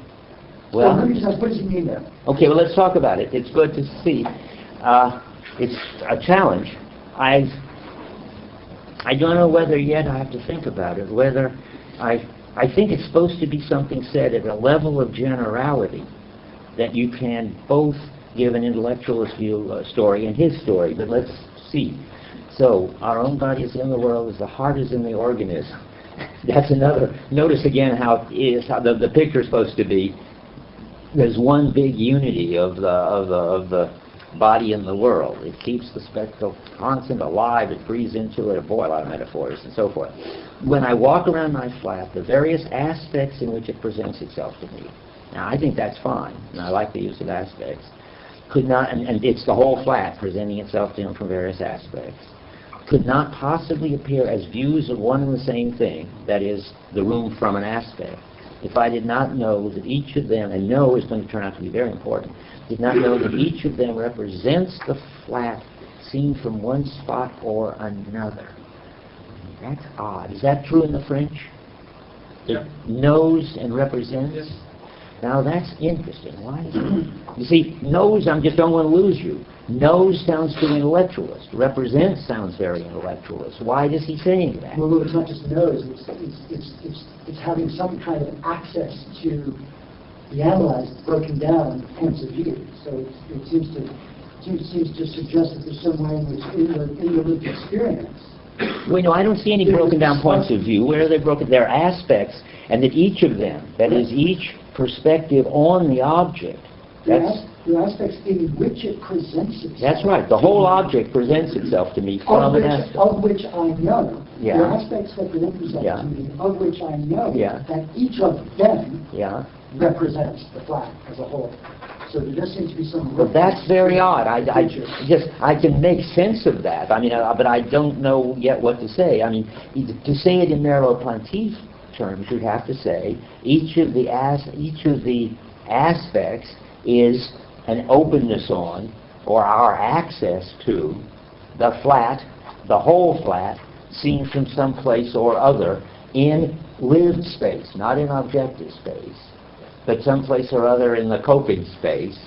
Speaker 1: Well,
Speaker 3: what does he mean there?
Speaker 1: Okay, well, let's talk about it. It's good to see. It's a challenge. I don't know whether yet I have to think about it, whether I think it's supposed to be something said at a level of generality that you can both give an intellectualist view story and his story, but let's see. So, our own body is in the world as the heart is in the organism. That's another. Notice again how it is, how the picture is supposed to be. There's one big unity of the body in the world. It keeps the spectral constant alive. It breathes into it. Boy, a lot of metaphors and so forth. When I walk around my flat, the various aspects in which it presents itself to me. Now, I think that's fine, and I like the use of aspects. Could not, and it's the whole flat presenting itself to him from various aspects. Could not possibly appear as views of one and the same thing, that is, the room from an aspect, if I did not know that each of them, and know is going to turn out to be very important, did not know that each of them represents the flat seen from one spot or another. That's odd. Is that true in the French?
Speaker 2: Yeah.
Speaker 1: Knows and represents?
Speaker 2: Yes.
Speaker 1: Now that's interesting. Why is it? You see, knows, I just don't want to lose you. Knows sounds too intellectualist. Represents sounds very intellectualist. Why does he saying that?
Speaker 3: Well, it's not just knows. It's having some kind of access to the analyzed, broken down points of view. So it seems to suggest that there's some way in which in the lived experience.
Speaker 1: Well, no, I don't see any broken down points of view. Where are they broken? They're aspects, and that each of them, that is, each perspective on the object.
Speaker 3: The aspects in which it presents itself.
Speaker 1: That's right. The whole object presents itself to me from an aspect.
Speaker 3: Of which I know.
Speaker 1: Yeah.
Speaker 3: The aspects that present themselves to me, of which I know that each of them represents the flat as a whole. So there just seems to be some...
Speaker 1: Well, that's very odd. I can make sense of that. I mean, but I don't know yet what to say. I mean, to say it in Merleau-Ponty's terms, you'd have to say each of the aspects is an openness on, or our access to, the flat, the whole flat, seen from some place or other in lived space, not in objective space, but someplace or other in the coping space,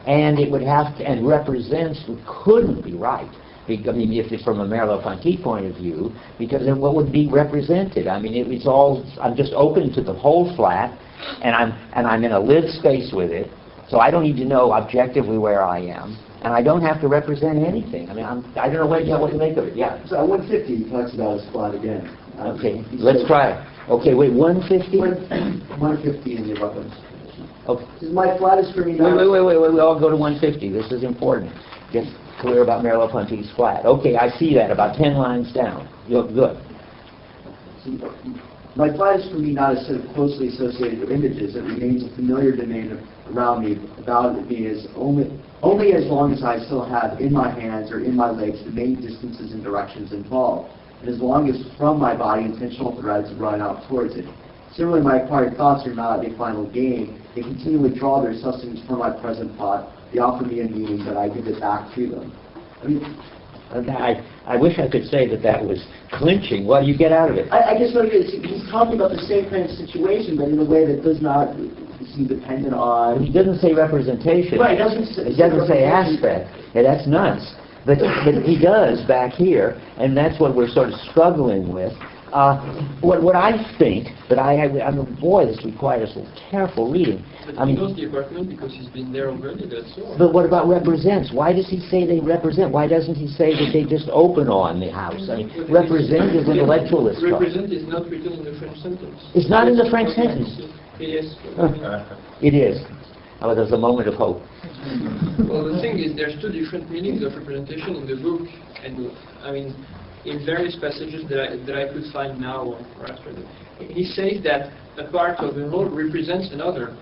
Speaker 1: and it would have to, and represents, couldn't be right. I mean, if it's from a Merleau-Ponty point of view, because then what would be represented? I mean, it's all, I'm just open to the whole flat, and I'm in a lived space with it, so I don't need to know objectively where I am, and I don't have to represent anything. I mean, I don't know what to make of it. Yeah.
Speaker 8: So 150 talks about his flat again.
Speaker 1: Okay, let's try it. Okay, wait, 150?
Speaker 8: 150 in the above.
Speaker 1: Okay.
Speaker 8: My flat is for me now.
Speaker 1: Wait, we all go to 150. This is important. Get clear about Merleau-Ponty's flat. Okay, I see that, about 10 lines down. Good.
Speaker 8: My flight is for me not a set of closely associated images. It remains a familiar domain around me, about me as only as long as I still have in my hands or in my legs the main distances and directions involved, and as long as from my body intentional threads run out towards it. Similarly, my acquired thoughts are not a final game. They continually draw their sustenance from my present thought. They offer me a meaning, but I give it back to them. I mean,
Speaker 1: I wish I could say that that was clinching. What do you get out of it?
Speaker 8: I guess what it is, he's talking about the same kind of situation, but in a way that does not seem dependent on...
Speaker 1: He doesn't say representation.
Speaker 8: Right, he doesn't
Speaker 1: say aspect. Yeah, that's nuts. But he does back here, and that's what we're sort of struggling with. What I think, but boy, this requires a little careful reading.
Speaker 2: But he knows the apartment because he's been there already, that's all.
Speaker 1: But what about represents? Why does he say they represent? Why doesn't he say that they just open on the house? I mean, represent is intellectualist.
Speaker 2: Represent is not written in the French sentence.
Speaker 1: It's not in the French sentence.
Speaker 2: Yes.
Speaker 1: It is. Oh, there's a moment of hope.
Speaker 2: Well, the thing is, there's two different meanings of representation in the book, and I mean, in various passages that I could find now or after that. He says that a part of the whole represents another.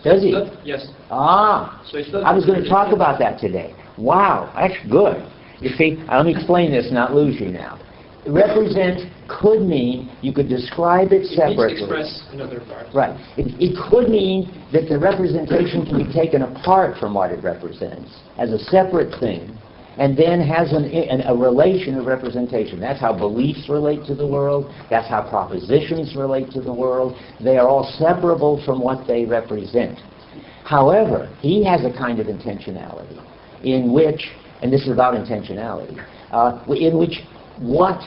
Speaker 1: Does he?
Speaker 2: Yes.
Speaker 1: Ah.
Speaker 2: So it's not
Speaker 1: I was going to talk about that today. Wow, that's good. You see, let me explain this, not lose you now. Represent could mean you could describe it separately.
Speaker 2: It means express another part.
Speaker 1: Right. It could mean that the representation can be taken apart from what it represents as a separate thing, and then has a relation of representation. That's how beliefs relate to the world. That's how propositions relate to the world. They are all separable from what they represent. However, he has a kind of intentionality in which, and this is about intentionality, in which what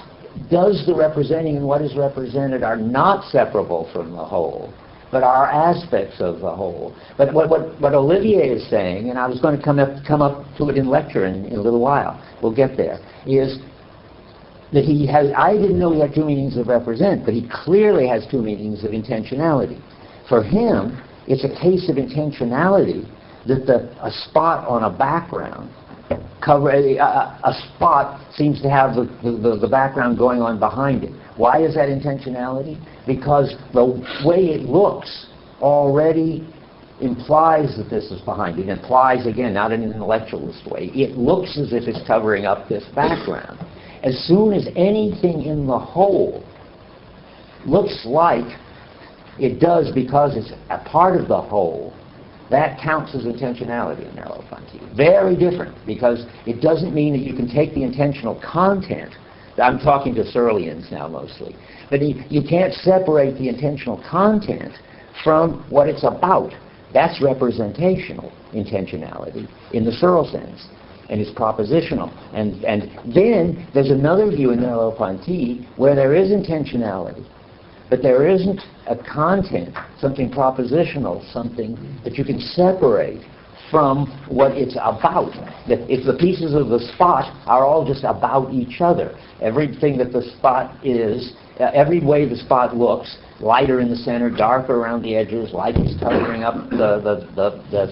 Speaker 1: does the representing and what is represented are not separable from the whole, but are aspects of the whole. But what Olivier is saying, and I was going to come up to it in lecture in a little while, we'll get there, is that he has, I didn't know he had two meanings of represent, but he clearly has two meanings of intentionality. For him, it's a case of intentionality that a spot on a background a spot seems to have the background going on behind it. Why is that intentionality? Because the way it looks already implies that this is behind it. It implies, again, not in an intellectualist way. It looks as if it's covering up this background. As soon as anything in the whole looks like it does because it's a part of the whole, that counts as intentionality in Merleau-Ponty. Very different, because it doesn't mean that you can take the intentional content. I'm talking to Searlians now mostly. But you can't separate the intentional content from what it's about. That's representational intentionality in the Searle sense, and it's propositional. And then there's another view in Merleau-Ponty where there is intentionality, but there isn't a content, something propositional, something that you can separate from what it's about. If the pieces of the spot are all just about each other, everything that the spot is, every way the spot looks, lighter in the center, darker around the edges, like it's covering up the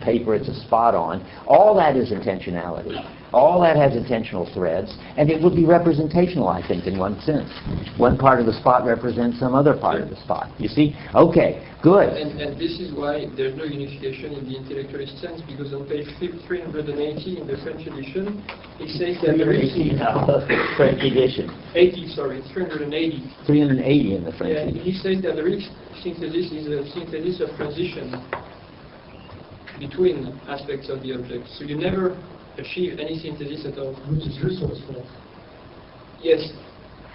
Speaker 1: paper it's a spot on, all that is intentionality. All that has intentional threads, and it would be representational, I think, in one sense. One part of the spot represents some other part of the spot. You see? Okay, good.
Speaker 2: And this is why there's no unification in the intellectualist sense, because on page 380 in the French edition, it says that there is...
Speaker 1: French edition.
Speaker 2: 80, sorry, 380.
Speaker 1: 380 in the French
Speaker 2: edition.
Speaker 1: Yeah,
Speaker 2: he says that the real synthesis is a synthesis of transition between aspects of the object. So you never achieve any synthesis at all.
Speaker 3: Which is resource for that.
Speaker 2: Yes,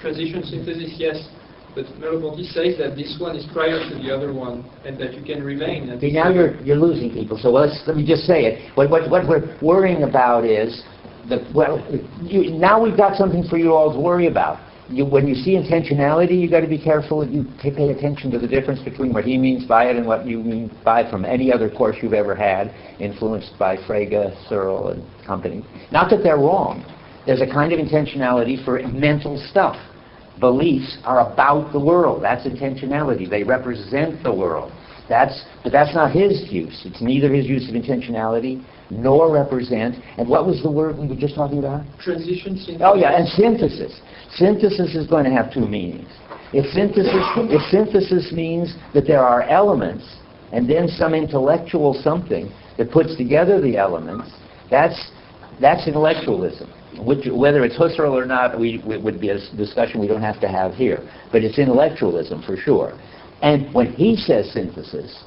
Speaker 2: transition synthesis, yes. But Merleau-Ponty says that this one is prior to the other one, and that you can remain.
Speaker 1: See, now you're losing people. So let me just say it. What we're worrying about is that now we've got something for you all to worry about. When you see intentionality, you've got to be careful that you pay attention to the difference between what he means by it and what you mean by it from any other course you've ever had, influenced by Frege, Searle, and company. Not that they're wrong. There's a kind of intentionality for mental stuff. Beliefs are about the world. That's intentionality. They represent the world. But that's not his use. It's neither his use of intentionality nor represent. And what was the word we were just talking about?
Speaker 2: Transition synthesis.
Speaker 1: Oh yeah, and synthesis. Synthesis is going to have two meanings. If synthesis means that there are elements and then some intellectual something that puts together the elements, that's intellectualism. Whether it's Husserl or not would be a discussion we don't have to have here. But it's intellectualism for sure. And when he says synthesis,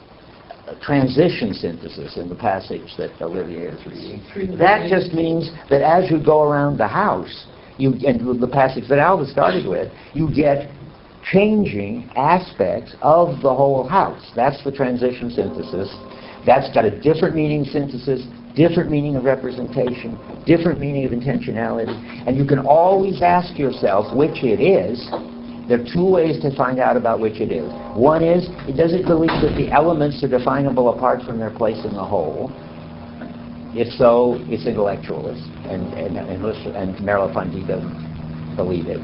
Speaker 1: transition synthesis in the passage that Olivier is reading, that just means that as you go around the house, and the passage that Alva started with, you get changing aspects of the whole house. That's the transition synthesis. That's got a different meaning synthesis, different meaning of representation, different meaning of intentionality, and you can always ask yourself which it is. There are two ways to find out about which it is. One is, does it believe that the elements are definable apart from their place in the whole? If so, it's intellectualist, and Merleau-Ponty doesn't believe it.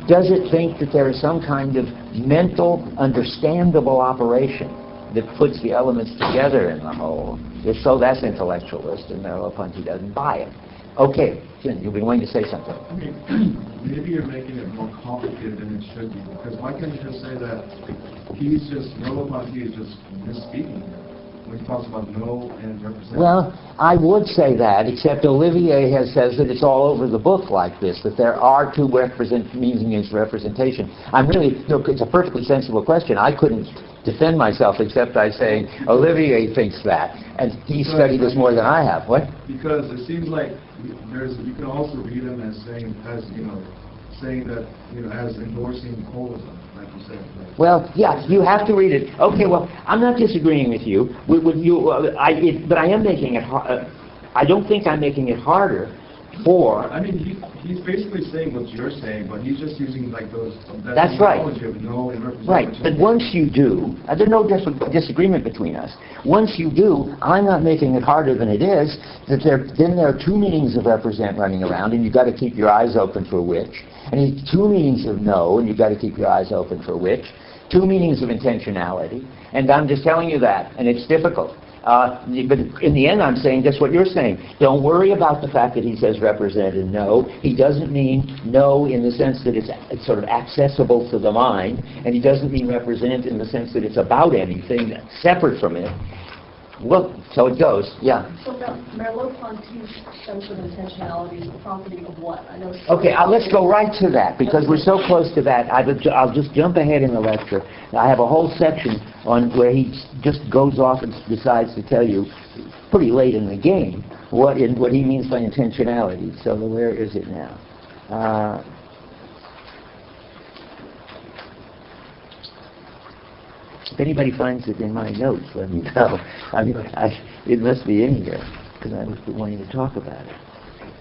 Speaker 1: Does it think that there is some kind of mental, understandable operation that puts the elements together in the whole? If so, that's intellectualist, and Merleau-Ponty doesn't buy it. Okay, Jim, you've been wanting to say something.
Speaker 9: Maybe you're making it more complicated than it should be, because why can't you just say that Merleau-Ponty is just misspeaking when he talks about no and represent?
Speaker 1: Well, I would say that, except Olivier says that it's all over the book like this, that there are two meanings of representation. It's a perfectly sensible question. I couldn't defend myself except by saying Olivier thinks that, and he studied this more than I have. What?
Speaker 9: Because it seems like you can also read him as saying that as endorsing holism, like you said.
Speaker 1: Well, yeah, you have to read it. Okay, well, I'm not disagreeing with you. But I am making it. I don't think I'm making it harder for.
Speaker 9: I mean, he's basically saying what you're saying, but he's just using like those.
Speaker 1: That's right.
Speaker 9: Of no and represent.
Speaker 1: Right, but once you do, there's no disagreement between us. Once you do, I'm not making it harder than it is. Then there are two meanings of represent running around, and you've got to keep your eyes open for which. And two meanings of no, and you've got to keep your eyes open for which. Two meanings of intentionality, and I'm just telling you that, and it's difficult. But in the end, I'm saying just what you're saying. Don't worry about the fact that he says represent and know. He doesn't mean know in the sense that it's sort of accessible to the mind, and he doesn't mean represent in the sense that it's about anything separate from it. Well, so it goes, yeah.
Speaker 6: So Merleau-Ponty's sense of intentionality is the property of what? I know.
Speaker 1: Okay, let's go right to that, because we're so close to that. I'll just jump ahead in the lecture. I have a whole section on where he just goes off and decides to tell you, pretty late in the game, what he means by intentionality. So where is it now? If anybody finds it in my notes, let me know. It must be in here, because I was wanting to talk about it.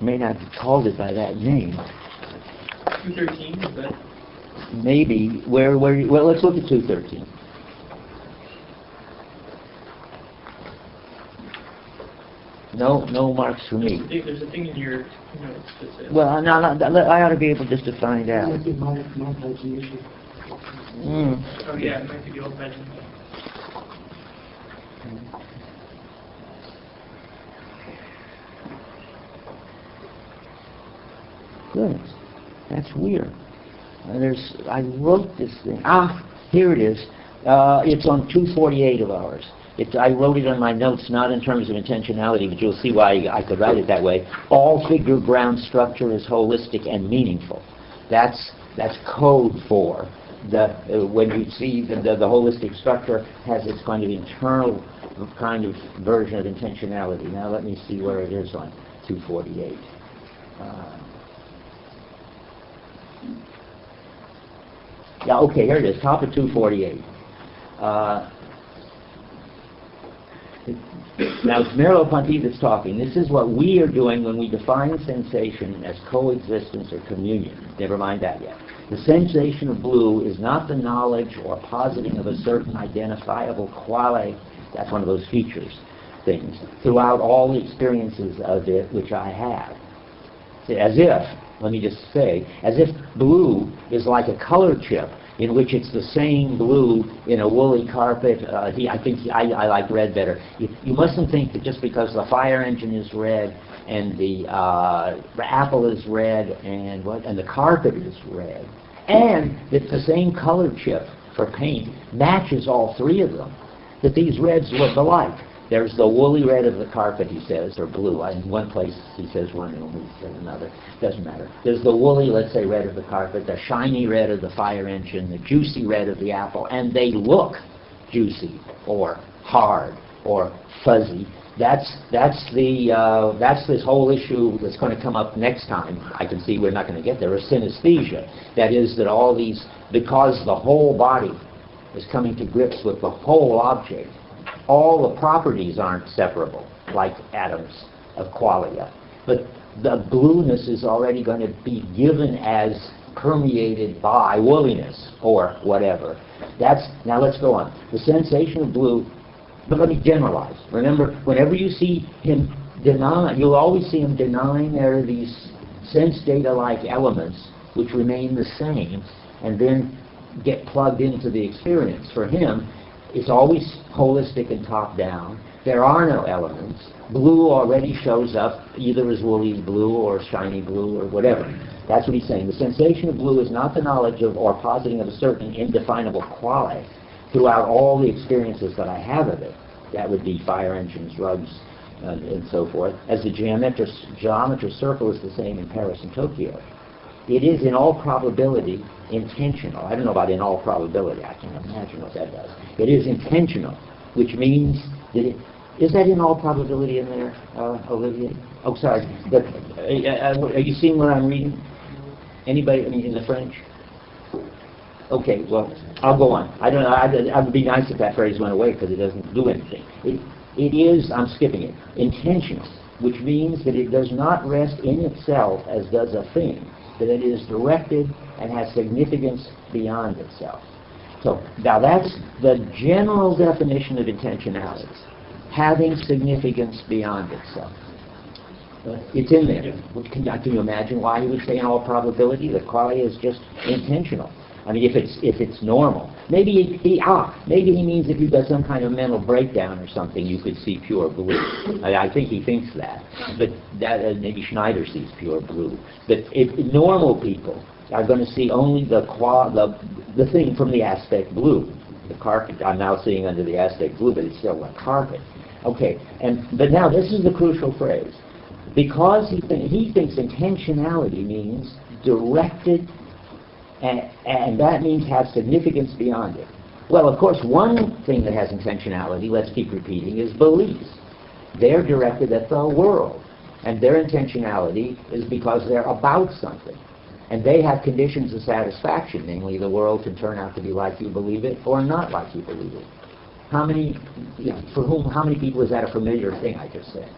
Speaker 1: May not have called it by that name.
Speaker 4: 213, is that?
Speaker 1: Maybe. Well, let's look at 213. No marks for me.
Speaker 4: There's a thing in your notes that says...
Speaker 1: Well, I ought to be able just to find out.
Speaker 4: Oh yeah, it might be the old legend.
Speaker 1: Goodness, that's weird. I wrote this thing. Here it is. It's on 248 of ours. I wrote it on my notes, not in terms of intentionality, but you'll see why I could write it that way. All figure ground structure is holistic and meaningful. That's code for when you see the holistic structure has its kind of internal kind of version of intentionality. Now let me see where it is on 248. Yeah, okay, here it is, top of 248. Now it's Merleau-Ponty that's talking. This is what we are doing when we define sensation as coexistence or communion. Never mind that yet. The sensation of blue is not the knowledge or positing of a certain identifiable quality, that's one of those features things, throughout all the experiences of it which I have. As if, let me just say, as if blue is like a color chip in which it's the same blue in a woolly carpet. I like red better. You mustn't think that just because the fire engine is red and the apple is red and the carpet is red, and that the same color chip for paint matches all three of them, that these reds look alike. There's the woolly red of the carpet, he says, or blue. In one place he says one, and he says another. Doesn't matter. There's the woolly, let's say, red of the carpet, the shiny red of the fire engine, the juicy red of the apple, and they look juicy or hard or fuzzy. That's this whole issue that's going to come up next time. I can see we're not going to get there. A synesthesia. That is that all these, because the whole body is coming to grips with the whole object, all the properties aren't separable, like atoms of qualia. But the blueness is already going to be given as permeated by woolliness or whatever. Now let's go on. The sensation of blue, but let me generalize. Remember, whenever you see him deny, you'll always see him denying there are these sense data-like elements which remain the same and then get plugged into the experience. For him, it's always holistic and top-down. There are no elements. Blue already shows up either as woolly blue or shiny blue or whatever. That's what he's saying. The sensation of blue is not the knowledge of or positing of a certain indefinable quality throughout all the experiences that I have of it. That would be fire engines, rugs, and so forth, as the geometric circle is the same in Paris and Tokyo. It is in all probability intentional. I don't know about in all probability. I can't imagine what that does. It is intentional, which means that it... Is that in all probability in there, Olivier? Oh, sorry. Are you seeing what I'm reading? Anybody in the French? Okay, well, I'll go on. I don't know. I would be nice if that phrase went away because it doesn't do anything. It is, I'm skipping it, intentional, which means that it does not rest in itself as does a thing, that it is directed and has significance beyond itself. So now that's the general definition of intentionality, having significance beyond itself. It's in there. Can you imagine why he would say in all probability the quality is just intentional? I mean, if it's normal. Maybe he means if you've got some kind of mental breakdown or something, you could see pure blue. I think he thinks that. But maybe Schneider sees pure blue. But if normal people are going to see only the thing from the aspect blue. The carpet, I'm now seeing under the aspect blue, but it's still a carpet. Okay, but now this is the crucial phrase. Because he thinks intentionality means directed, and that means have significance beyond it. Well, of course, one thing that has intentionality, let's keep repeating, is beliefs. They're directed at the world, and their intentionality is because they're about something. And they have conditions of satisfaction, namely the world can turn out to be like you believe it or not like you believe it. How many people is that a familiar thing I just said?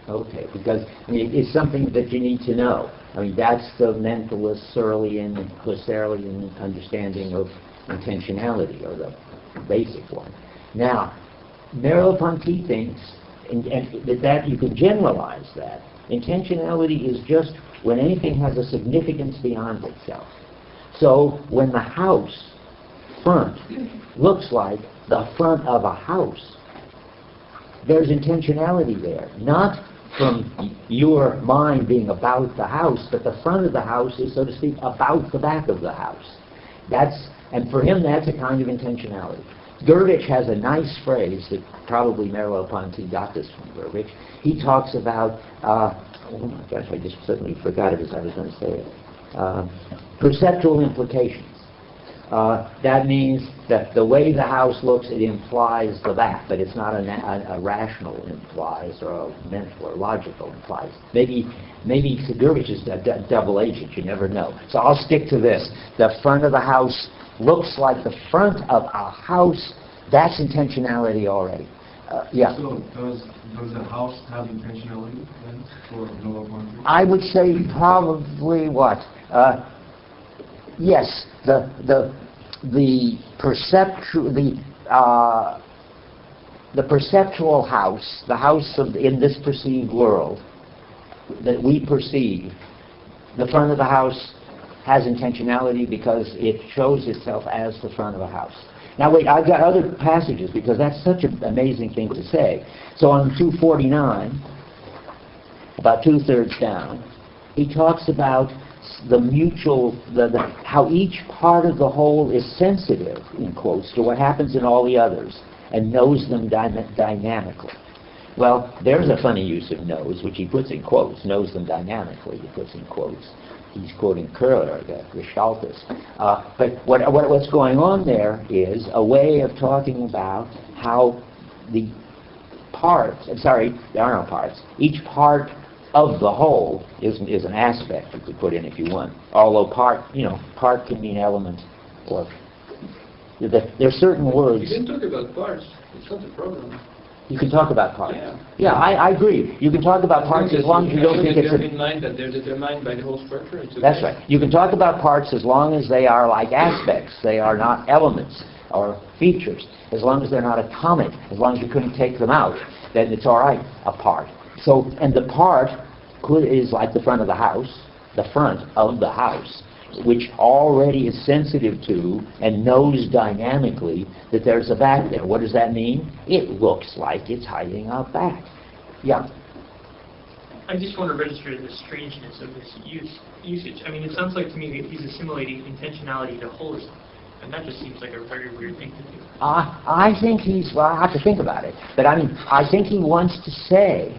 Speaker 1: Okay, because it's something that you need to know. I mean, that's the mentalist Husserlian understanding of intentionality, or the basic one. Now, Merleau-Ponty thinks that you can generalize that. Intentionality is just when anything has a significance beyond itself. So when the house front looks like the front of a house, there's intentionality there. Not from your mind being about the house, but the front of the house is, so to speak, about the back of the house. And for him, that's a kind of intentionality. Gurvitch has a nice phrase that probably Merleau-Ponty got this from Gurvitch. He talks about, oh my gosh, I just suddenly forgot it as I was going to say it. Perceptual implications. That means that the way the house looks, it implies the back, but it's not a rational implies, or a mental or logical implies. Maybe Gurvitch is a double agent, you never know. So I'll stick to this. The front of the house looks like the front of a house. That's intentionality already. Yeah.
Speaker 9: So does the house have intentionality then for Merleau-Ponty?
Speaker 1: I would say probably what? Yes, the perceptual house, the house in this perceived world that we perceive, the front of the house has intentionality because it shows itself as the front of a house. Now wait, I've got other passages because that's such an amazing thing to say. So on 249, about 2/3 down, he talks about the mutual, how each part of the whole is sensitive, in quotes, to what happens in all the others and knows them dynamically. Well, there's a funny use of knows, which he puts in quotes, knows them dynamically, he puts in quotes. He's quoting Curler, the gestaltist. But what's going on there is a way of talking about how the parts, there are no parts, each part of the whole is an aspect you could put in if you want. Although part can mean element, or there are certain words.
Speaker 2: You can talk about parts, it's not a problem.
Speaker 1: You can talk about parts.
Speaker 2: Yeah.
Speaker 1: Yeah, I agree. You can talk about parts as long as you don't think it's
Speaker 2: in mind that they're determined by the whole structure. It's okay.
Speaker 1: That's right. You can talk about parts as long as they are like aspects. They are not elements or features. As long as they're not atomic, as long as you couldn't take them out, then it's all right, a part. So, and the part is like the front of the house, which already is sensitive to and knows dynamically that there's a back there. What does that mean? It looks like it's hiding a back. Yeah.
Speaker 4: I just want to register the strangeness of this usage. I mean, it sounds like to me that he's assimilating intentionality to holism, and that just seems like a very weird thing to do.
Speaker 1: I think well, I have to think about it, but I think he wants to say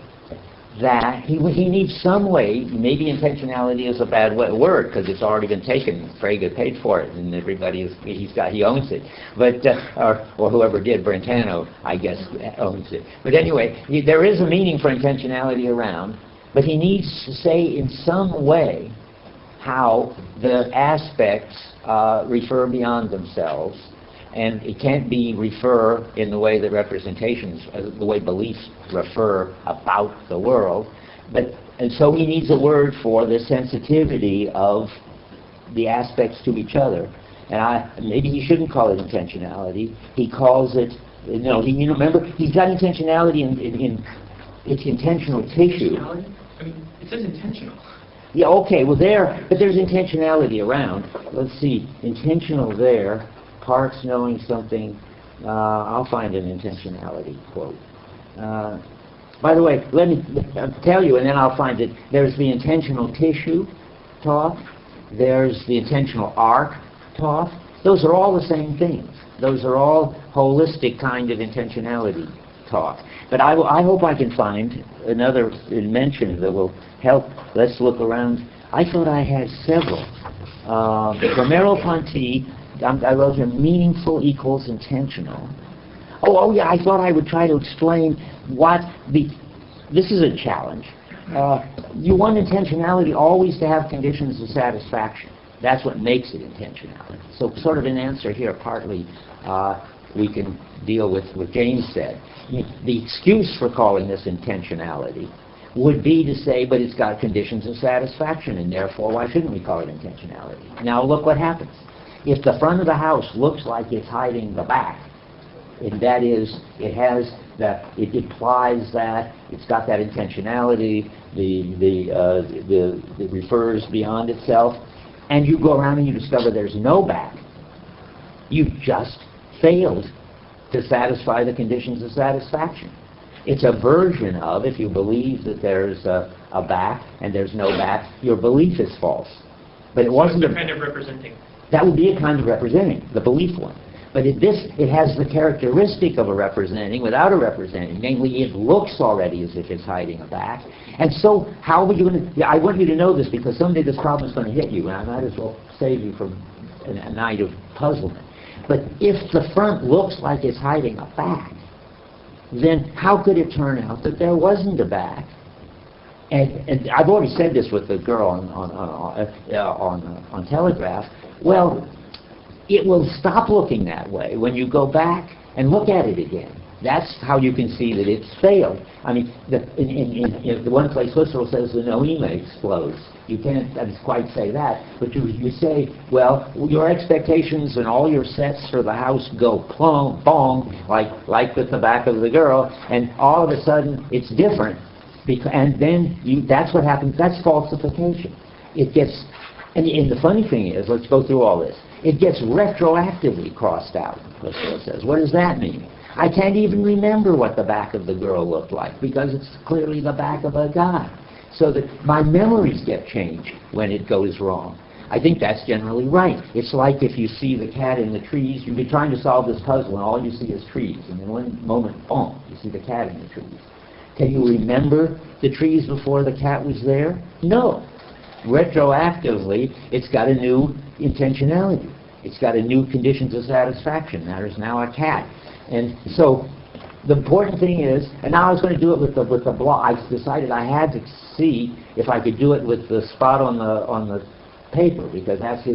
Speaker 1: that he needs some way, maybe intentionality is a bad word because it's already been taken, Frege paid for it, and he owns it. But, or whoever did, Brentano, I guess, owns it. But anyway, there is a meaning for intentionality around, but he needs to say in some way how the aspects refer beyond themselves. And it can't be refer in the way that representations, the way beliefs refer about the world. And so he needs a word for the sensitivity of the aspects to each other. And maybe he shouldn't call it intentionality. He calls it, remember, he's got intentionality in its intentional tissue.
Speaker 4: I mean, it says intentional.
Speaker 1: Yeah, okay, well but there's intentionality around. Let's see, intentional there. Parts knowing something, I'll find an intentionality quote. By the way, let me tell you, and then I'll find it. There's the intentional tissue talk. There's the intentional arc talk. Those are all the same things. Those are all holistic kind of intentionality talk. But I hope I can find another mention that will help. Let's look around. I thought I had several. For Merleau-Ponty, I wrote here, meaningful equals intentional. Oh yeah, I thought I would try to explain this is a challenge. You want intentionality always to have conditions of satisfaction. That's what makes it intentionality. So sort of an answer here, partly we can deal with what James said. The excuse for calling this intentionality would be to say, but it's got conditions of satisfaction, and therefore why shouldn't we call it intentionality? Now look what happens. If the front of the house looks like it's hiding the back, and that is, it implies that it's got that intentionality, it refers beyond itself, and you go around and you discover there's no back, you've just failed to satisfy the conditions of satisfaction. It's a version of, if you believe that there's a back and there's no back, your belief is false. But it wasn't
Speaker 4: a kind of representing.
Speaker 1: That would be a kind of representing, the belief one. But it has the characteristic of a representing without a representing. Namely, it looks already as if it's hiding a back. And so, how are you going to... I want you to know this because someday this problem is going to hit you, and I might as well save you from a night of puzzlement. But if the front looks like it's hiding a back, then how could it turn out that there wasn't a back? And I've already said this with the girl on Telegraph. Well, it will stop looking that way when you go back and look at it again. That's how you can see that it's failed. I mean, in the one place Husserl says the noema explodes. You can't quite say that, but you say, well, your expectations and all your sets for the house go plong, bong, like with the back of the girl, and all of a sudden it's different. And then that's what happens. That's falsification. It gets And the funny thing is, let's go through all this. It gets retroactively crossed out, Merleau says. What does that mean? I can't even remember what the back of the girl looked like because it's clearly the back of a guy. So that my memories get changed when it goes wrong. I think that's generally right. It's like if you see the cat in the trees, you've been trying to solve this puzzle and all you see is trees. And in one moment, boom, you see the cat in the trees. Can you remember the trees before the cat was there? No. Retroactively, it's got a new intentionality. It's got a new conditions of satisfaction. There's now a cat. And so the important thing is, and now I was going to do it with the block. I decided I had to see if I could do it with the spot on the paper, because that's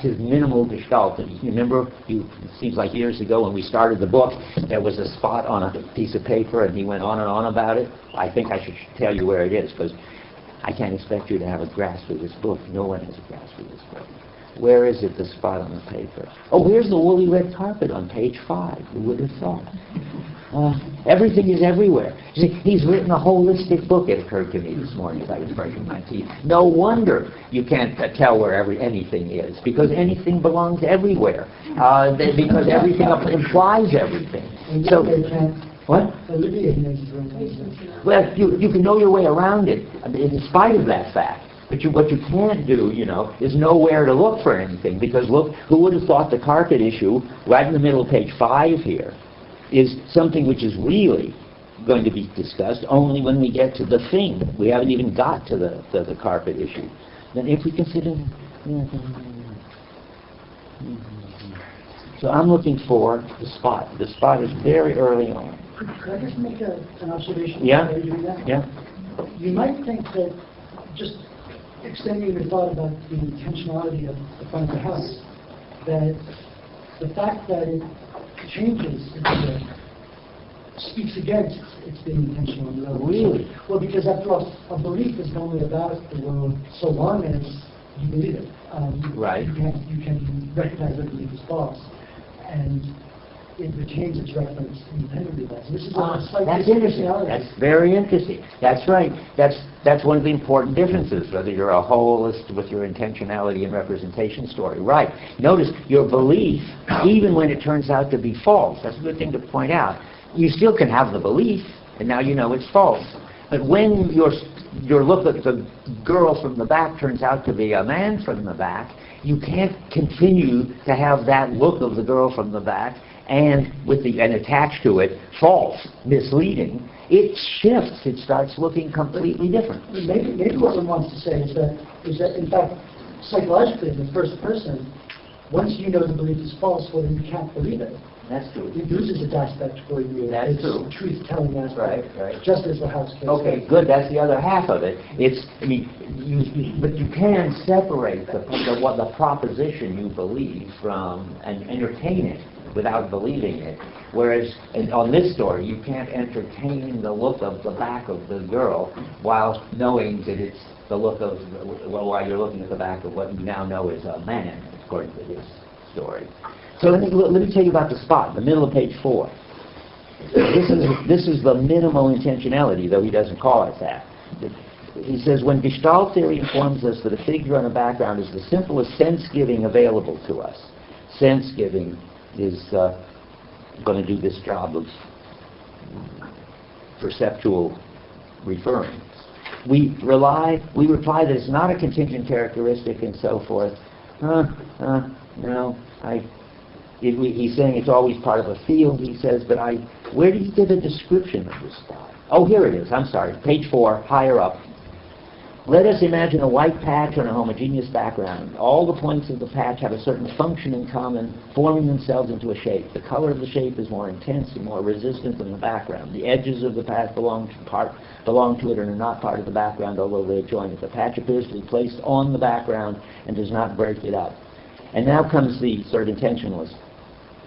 Speaker 1: his minimal gestalt. And you remember, it seems like years ago when we started the book, there was a spot on a piece of paper, and he went on and on about it. I think I should tell you where it is, because I can't expect you to have a grasp of this book. No one has a grasp of this book. Where is it, the spot on the paper? Oh, here's the woolly red carpet on page 5. Who would have thought? Everything is everywhere. See, he's written a holistic book, it occurred to me this morning as I was brushing my teeth. No wonder you can't tell where anything is, because anything belongs everywhere. Because everything implies everything. So, what? Well, you can know your way around it, in spite of that fact. But what you can't do, is know where to look for anything. Because look, who would have thought the carpet issue, right in the middle of page 5 here, is something which is really going to be discussed only when we get to the thing. We haven't even got to the carpet issue. Then if we consider... So I'm looking for the spot. The spot is very early on.
Speaker 3: Could I just make an observation?
Speaker 1: Yeah.
Speaker 3: While you're doing that?
Speaker 1: Yeah.
Speaker 3: You might think that, just extending your thought about the intentionality of the front of the house, that the fact that it changes speaks against its being intentional in the world.
Speaker 1: Really?
Speaker 3: Well, because after all, a belief is only about the world so long as you believe it.
Speaker 1: Right.
Speaker 3: You can recognize that belief is false, and it retains its reference independently. This is a slight
Speaker 1: that's interesting. That's very interesting. That's right. That's one of the important differences, whether you're a holist with your intentionality and representation story. Right. Notice your belief, even when it turns out to be false, that's a good thing to point out. You still can have the belief, and now you know it's false. But when your look at the girl from the back turns out to be a man from the back, you can't continue to have that look of the girl from the back and attached to it false, misleading. It shifts. It starts looking completely different.
Speaker 3: Maybe what one wants to say is that in fact, psychologically, in the first person, once you know the belief is false, well, then you can't believe it.
Speaker 1: That's true.
Speaker 3: It loses its aspect for you.
Speaker 1: That's true.
Speaker 3: Truth-telling aspect.
Speaker 1: Right.
Speaker 3: Just as the house case.
Speaker 1: Okay, good. That's the other half of it. But you can separate the proposition you believe from and entertain it without believing it. Whereas on this story, you can't entertain the look of the back of the girl while knowing that it's the look of, while you're looking at the back of what you now know is a man, according to this story. So let me tell you about the spot, the middle of page 4. This is the minimal intentionality, though he doesn't call it that. He says, when Gestalt theory informs us that a figure on a background is the simplest sense-giving available to us. Sense-giving is going to do this job of perceptual referring. We reply that it's not a contingent characteristic and so forth. He's saying it's always part of a field, he says, but where did he give a description of this spot? Oh, here it is, I'm sorry, page 4, higher up. Let us imagine a white patch on a homogeneous background. All the points of the patch have a certain function in common, forming themselves into a shape. The color of the shape is more intense and more resistant than the background. The edges of the patch belong to it and are not part of the background, although they join it. The patch appears to be placed on the background and does not break it up. And now comes the sort of intentionalist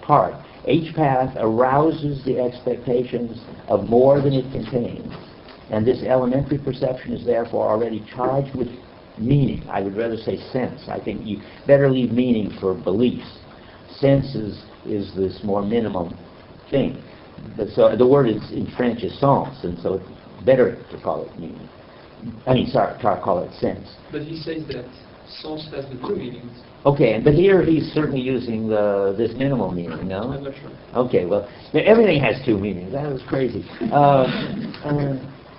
Speaker 1: part. Each path arouses the expectations of more than it contains. And this elementary perception is therefore already charged with meaning. I would rather say sense. I think you better leave meaning for beliefs. Sense is this more minimum thing. So the word is in French is sens, and so it's better to call it meaning. I mean, sorry, to call it sense.
Speaker 2: But he says that Sens has the two meanings.
Speaker 1: Okay, but here he's certainly using this minimal meaning, no?
Speaker 2: I'm not sure.
Speaker 1: Okay, well, everything has two meanings. That was crazy.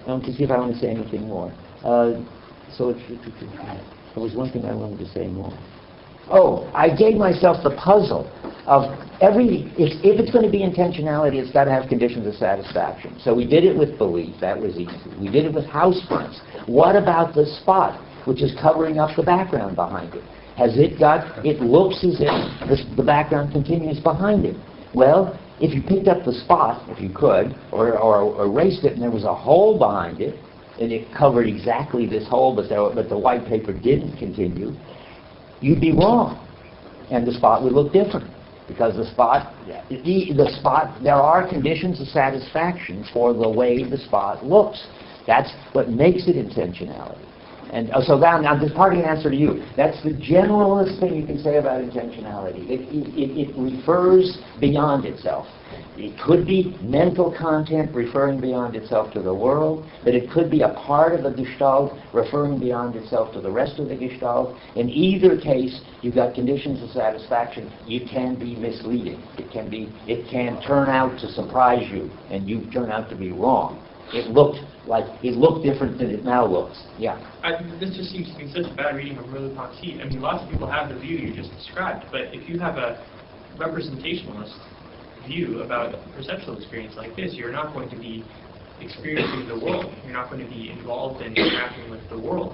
Speaker 1: To see if I want to say anything more. So there was one thing I wanted to say more. Oh, I gave myself the puzzle of if it's going to be intentionality, it's got to have conditions of satisfaction. So we did it with belief. That was easy. We did it with house fronts. What about the spot, which is covering up the background behind it? It looks as if the background continues behind it. Well, if you picked up the spot, if you could, or erased it and there was a hole behind it, and it covered exactly this hole, but the white paper didn't continue, you'd be wrong. And the spot would look different. Because the spot, there are conditions of satisfaction for the way the spot looks. That's what makes it intentionality. And so now this part of the answer to you. That's the generalist thing you can say about intentionality. It refers beyond itself. It could be mental content referring beyond itself to the world, but it could be a part of the Gestalt referring beyond itself to the rest of the Gestalt. In either case, you've got conditions of satisfaction. You can be misleading. It can turn out to surprise you, and you turn out to be wrong. It looked different than it now looks. Yeah.
Speaker 4: This just seems to be such a bad reading of Merleau-Ponty. I mean, lots of people have the view you just described, but if you have a representationalist view about a perceptual experience like this, you're not going to be experiencing the world. You're not going to be involved in interacting with the world.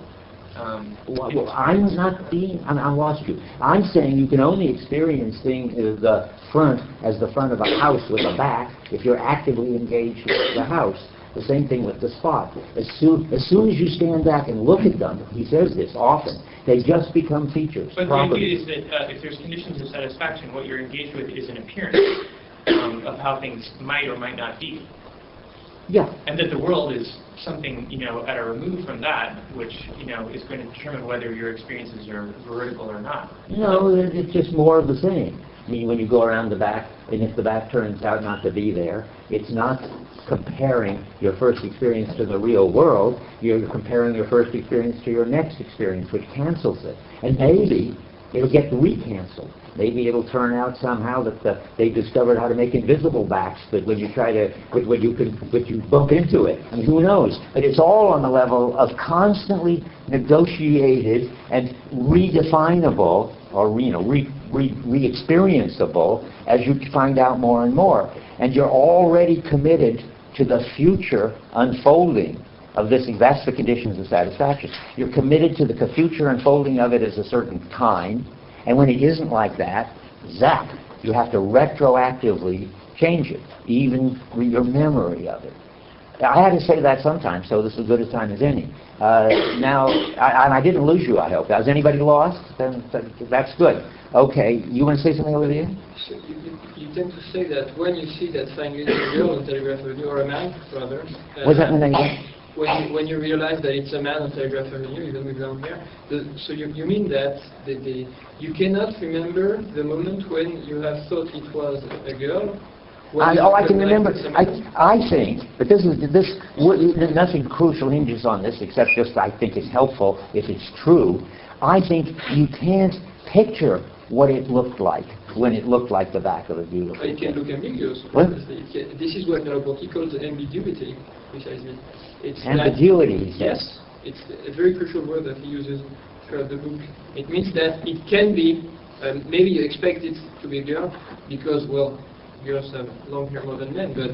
Speaker 1: Well, I'm not being. I lost you. I'm saying you can only experience the front as the front of a house with a back if you're actively engaged with the house. The same thing with the spot. As soon as you stand back and look at them, he says this often, they just become features.
Speaker 4: But the idea is that if there's conditions of satisfaction, what you're engaged with is an appearance of how things might or might not be.
Speaker 1: Yeah.
Speaker 4: And that the world is something, at a remove from that, which, is going to determine whether your experiences are veridical or not.
Speaker 1: No, it's just more of the same. I mean, when you go around the back, and if the back turns out not to be there, it's not comparing your first experience to the real world. You're comparing your first experience to your next experience, which cancels it. And maybe it'll get re-canceled. Maybe it'll turn out somehow that they discovered how to make invisible backs, but when you you bump into it. I mean, who knows? But it's all on the level of constantly negotiated and redefinable, or re-experienceable as you find out more and more. And you're already committed to the future unfolding of this. That's the conditions of satisfaction. You're committed to the future unfolding of it as a certain kind. And when it isn't like that, zap, you have to retroactively change it, even your memory of it. I had to say that sometimes, so this is as good a time as any. Now, I didn't lose you, I hope. Has anybody lost? Then that's good. Okay, you want to say something over there?
Speaker 2: So you tend to say that when you see that fine little girl on Telegraph Avenue, or a man, rather.
Speaker 1: What's that mean again?
Speaker 2: When you realize that it's a man on Telegraph Avenue, even with long hair, so you mean that you cannot remember the moment when you have thought it was a girl?
Speaker 1: I can remember. I think, but nothing crucial hinges on this, except just I think it's helpful if it's true. I think you can't picture what it looked like when it looked like the back of a beautiful
Speaker 2: It can look ambiguous.
Speaker 1: What?
Speaker 2: This is what Merleau-Ponty calls ambiguity, precisely. It's
Speaker 1: ambiguity,
Speaker 2: yes. It's a very crucial word that he uses throughout the book. It means that it can be, maybe you expect it to be a girl, because, well, girls have long hair more than men, but...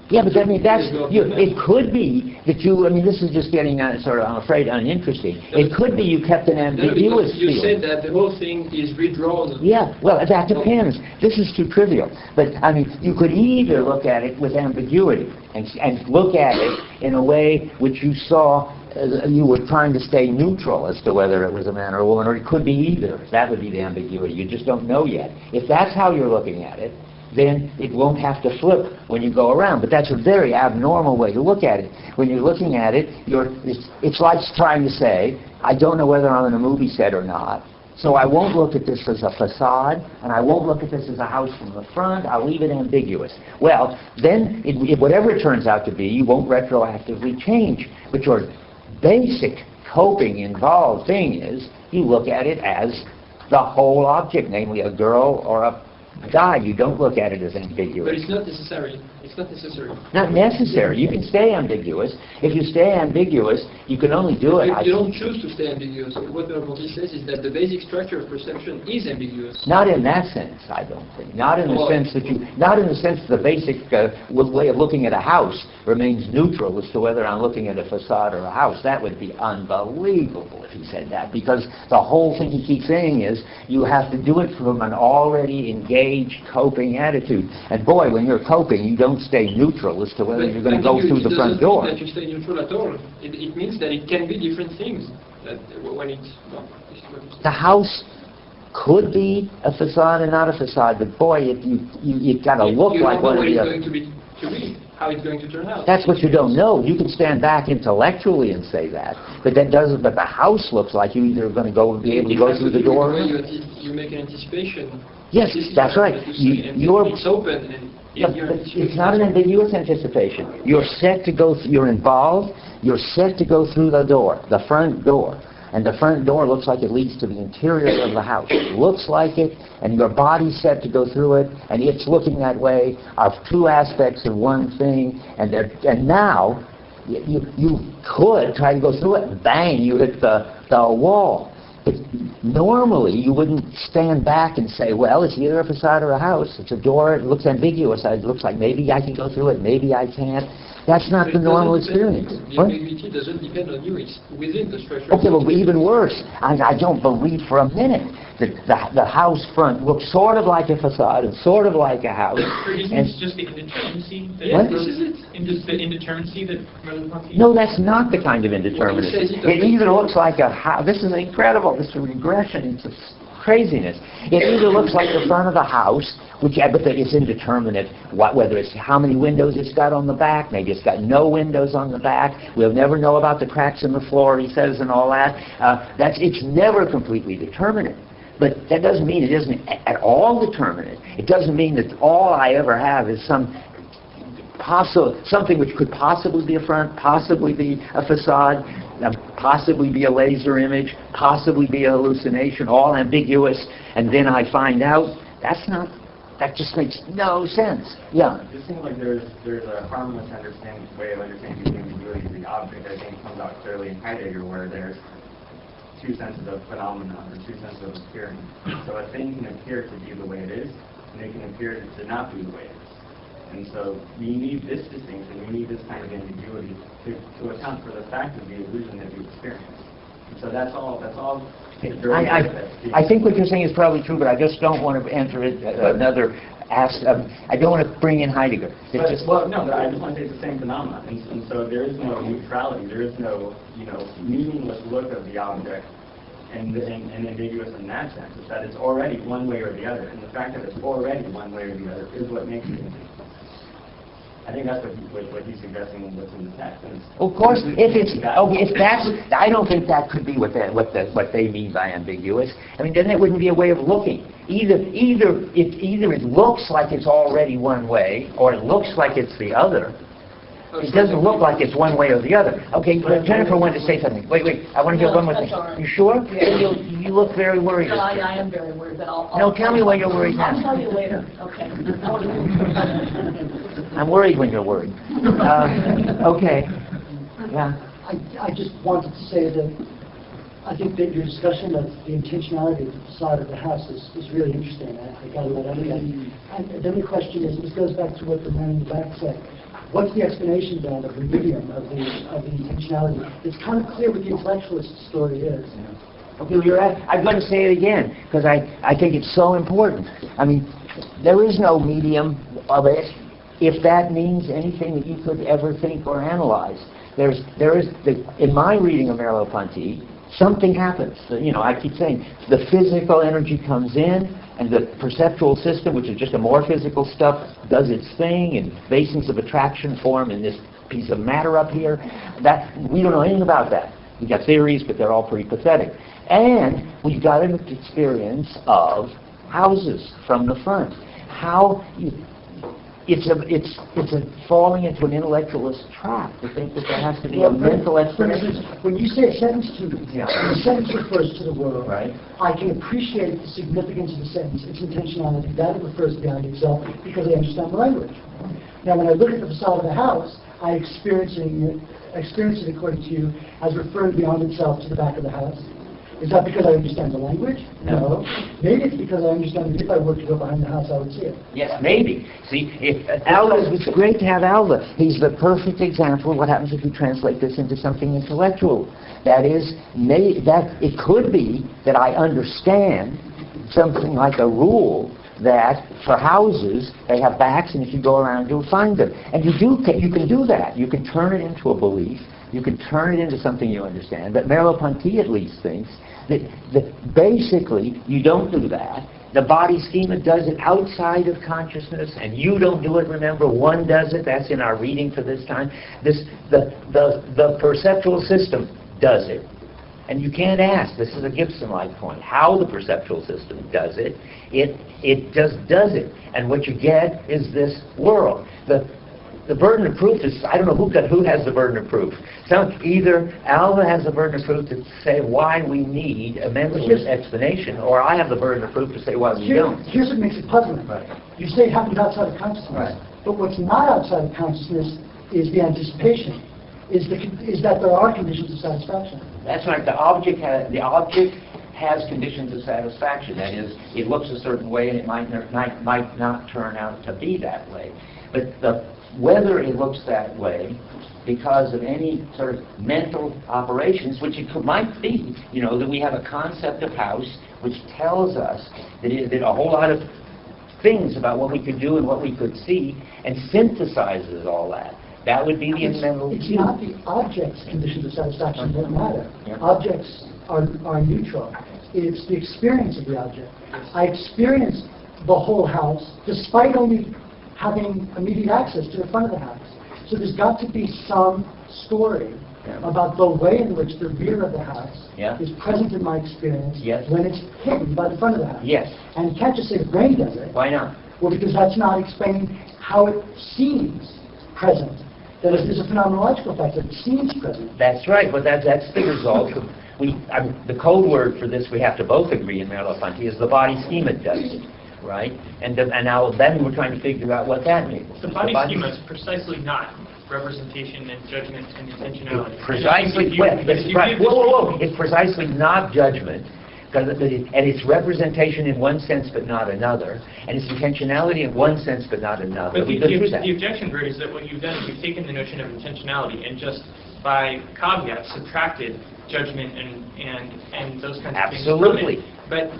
Speaker 1: Yeah, but I mean, it could be that this is just getting sort of, I'm afraid, uninteresting. It could be you kept an ambiguous feeling.
Speaker 2: You said that the whole thing is redrawn.
Speaker 1: Yeah, well, that depends. This is too trivial. But, you could either look at it with ambiguity and look at it in a way which you saw, you were trying to stay neutral as to whether it was a man or a woman, or it could be either. That would be the ambiguity. You just don't know yet. If that's how you're looking at it, then it won't have to flip when you go around. But that's a very abnormal way to look at it. When you're looking at it, it's like trying to say, I don't know whether I'm in a movie set or not, so I won't look at this as a facade, and I won't look at this as a house from the front. I'll leave it ambiguous. Well, then, whatever it turns out to be, you won't retroactively change. But your basic coping involved thing is you look at it as the whole object, namely a girl or a guy. You don't look at it as ambiguous.
Speaker 2: But it's not necessary. It's not necessary.
Speaker 1: Not necessary. You can stay ambiguous. If you stay ambiguous, you can only do it.
Speaker 2: You don't choose to stay ambiguous. What Ponty says is that the basic structure of perception is ambiguous.
Speaker 1: Not in that sense, I don't think. Not in the sense that the basic way of looking at a house remains neutral as to whether I'm looking at a facade or a house. That would be unbelievable if he said that, because the whole thing he keeps saying is you have to do it from an already engaged, coping attitude. And boy, when you're coping, you don't stay neutral as to whether you're going to go through the front door.
Speaker 2: It doesn't mean that you stay neutral at all. It means that it can be different things. That when it's no,
Speaker 1: the house could be a facade and not a facade, but boy, you've got to look like one of the other.
Speaker 2: You don't know what it's going to be, how it's going to turn out.
Speaker 1: That's what you don't know. You can stand back intellectually and say that, but that doesn't. But the house looks like you either going to be able to go through the door.
Speaker 2: You make an anticipation.
Speaker 1: Yes, that's right.
Speaker 2: It's open. And
Speaker 1: it's not an ambiguous anticipation. You're set to go. You're involved. You're set to go through the door, the front door. And the front door looks like it leads to the interior of the house. It looks like it, and your body's set to go through it, and it's looking that way, are two aspects of one thing, and now you could try to go through it, and bang, you hit the wall. But normally, you wouldn't stand back and say, well, it's either a facade or a house. It's a door. It looks ambiguous. It looks like maybe I can go through it, maybe I can't. That's not the normal experience.
Speaker 2: The ambiguity doesn't depend on you. It's within the structure.
Speaker 1: Okay, well, even worse. I don't believe for a minute that the house front looks sort of like a facade and sort of like a house.
Speaker 4: And it's just the indeterminacy.
Speaker 2: This is it.
Speaker 4: Just the indeterminacy that Merleau.
Speaker 1: No, that's not the kind of indeterminacy. It either looks like a house. This is incredible. This is a regression. It's a craziness. It either looks like the front of the house, but it's indeterminate whether it's how many windows it's got on the back. Maybe it's got no windows on the back. We'll never know about the cracks in the floor, he says, and all that. It's never completely determinate. But that doesn't mean it isn't at all determinate. It doesn't mean that all I ever have is something which could possibly be a front, possibly be a facade, possibly be a laser image, possibly be a hallucination, all ambiguous, and then I find out that just makes no sense. Yeah.
Speaker 5: It just seems like there's a harmless way of understanding the ambiguity of the object. I think it comes out clearly in Heidegger, where there's two senses of phenomenon or two senses of appearance. So a thing can appear to be the way it is, and it can appear to not be the way it is. And so we need this distinction, we need this kind of ambiguity to account for the fact of the illusion that we experience. And so that's all.
Speaker 1: I think what you're saying is probably true, but I just don't want to enter another aspect. I don't want to bring in Heidegger.
Speaker 5: But I just want to say it's the same phenomenon. And so there is no neutrality, there is no meaningless look of the object and ambiguous in that sense. It's that it's already one way or the other. And the fact that it's already one way or the other is what makes it ambiguous. I think that's what he's suggesting in what's in the text.
Speaker 1: Of course, if that's, I don't think that could be what they mean by ambiguous. I mean, then it wouldn't be a way of looking. Either it looks like it's already one way, or it looks like it's the other. It doesn't look like it's one way or the other. Okay, Jennifer wanted to say something. Wait, I want to hear one more thing. You sure?
Speaker 6: Yeah.
Speaker 1: You look very worried.
Speaker 6: No, I am very worried, but I'll
Speaker 1: No, tell me why you're worried now.
Speaker 6: I'll tell you later. Okay.
Speaker 1: I'm worried when you're worried. Okay. Yeah.
Speaker 3: I just wanted to say that I think that your discussion of the intentionality of the facade of the house is really interesting. I got a lot out of that. And then the question is, this goes back to what the man in the back said. What's the explanation then of the medium, of the intentionality? It's kind of clear what the intellectualist story is.
Speaker 1: Okay, well, I'm going to say it again, because I think it's so important. I mean, there is no medium of it, if that means anything that you could ever think or analyze. In my reading of Merleau-Ponty, something happens. I keep saying, the physical energy comes in, and the perceptual system, which is just a more physical stuff, does its thing, and basins of attraction form in this piece of matter up here. That we don't know anything about that. We've got theories, but they're all pretty pathetic. And we've got an experience of houses from the front. it's a falling into an intellectualist trap to think that there has to be a mental
Speaker 3: For
Speaker 1: explanation.
Speaker 3: instance, when you say a sentence to me,
Speaker 1: Yeah.
Speaker 3: and the sentence refers to the world,
Speaker 1: Right.
Speaker 3: I can appreciate the significance of the sentence, its intentionality, that it refers to the idea itself, because I understand the language. Now, when I look at the facade of the house, I experience it according to you as referring beyond itself to the back of the house. Is that because I understand the language? No. Maybe it's because I understand that if I were to go behind the house, I would see it.
Speaker 1: Yes, maybe. See, it's great to have Alva. He's the perfect example of what happens if you translate this into something intellectual. That is, it could be that I understand something like a rule that for houses, they have backs, and if you go around, you'll find them. And you can do that. You can turn it into a belief. You can turn it into something you understand. But Merleau-Ponty at least thinks that basically you don't do that. The body schema does it outside of consciousness, and you don't do it. Remember, one does it. That's in our reading for this time. The perceptual system does it. And you can't ask, this is a Gibson-like point, how the perceptual system does it. It just does it. And what you get is this world. The burden of proof is, I don't know who has the burden of proof. Either Alva has the burden of proof to say why we need a mental explanation, or I have the burden of proof to say why we don't.
Speaker 3: Here's what makes it puzzling.
Speaker 1: Right.
Speaker 3: You say it happens outside of consciousness.
Speaker 1: Right.
Speaker 3: But what's not outside of consciousness is the anticipation, is that there are conditions of satisfaction.
Speaker 1: That's right. The object has conditions of satisfaction. That is, it looks a certain way, and it might not turn out to be that way. But whether it looks that way because of any sort of mental operations, which it might be, that we have a concept of house which tells us that a whole lot of things about what we could do and what we could see, and synthesizes all that. That would be the mental
Speaker 3: It's
Speaker 1: view.
Speaker 3: not the object's conditions of satisfaction that matter.
Speaker 1: Yeah.
Speaker 3: Objects are neutral. It's the experience of the object. I experience the whole house despite only having immediate access to the front of the house. So there's got to be some story about the way in which the rear of the house is present in my experience when it's hidden by the front of the house.
Speaker 1: Yes.
Speaker 3: And you can't just say the brain does it.
Speaker 1: Why not?
Speaker 3: Well, because that's not explaining how it seems present. That is, there's a phenomenological fact that it seems present.
Speaker 1: That's right, but that's the result of, the code word for this we have to both agree in Merleau-Ponty is the body schema does it, right? And now then we're trying to figure out what that means.
Speaker 4: The body schema is precisely not representation and judgment and intentionality.
Speaker 1: Precisely, it's precisely not judgment, and it's representation in one sense but not another, and it's intentionality in one sense but not another.
Speaker 4: But the objection, Bert, is that what you've done is you've taken the notion of intentionality and just by caveat subtracted judgment and those kinds of things.
Speaker 1: Absolutely.
Speaker 4: But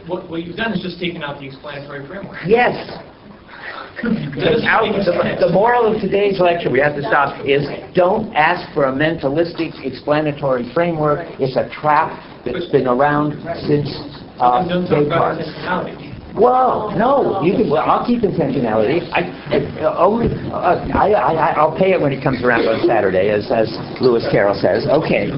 Speaker 4: what you've done is just taken out the explanatory framework.
Speaker 1: Yes. The moral of today's lecture, we have to stop, is don't ask for a mentalistic explanatory framework. It's a trap that's been around since
Speaker 4: Don't talk about intentionality.
Speaker 1: Well, no, I'll keep intentionality. I'll pay it when it comes around on Saturday, as Lewis Carroll says. Okay.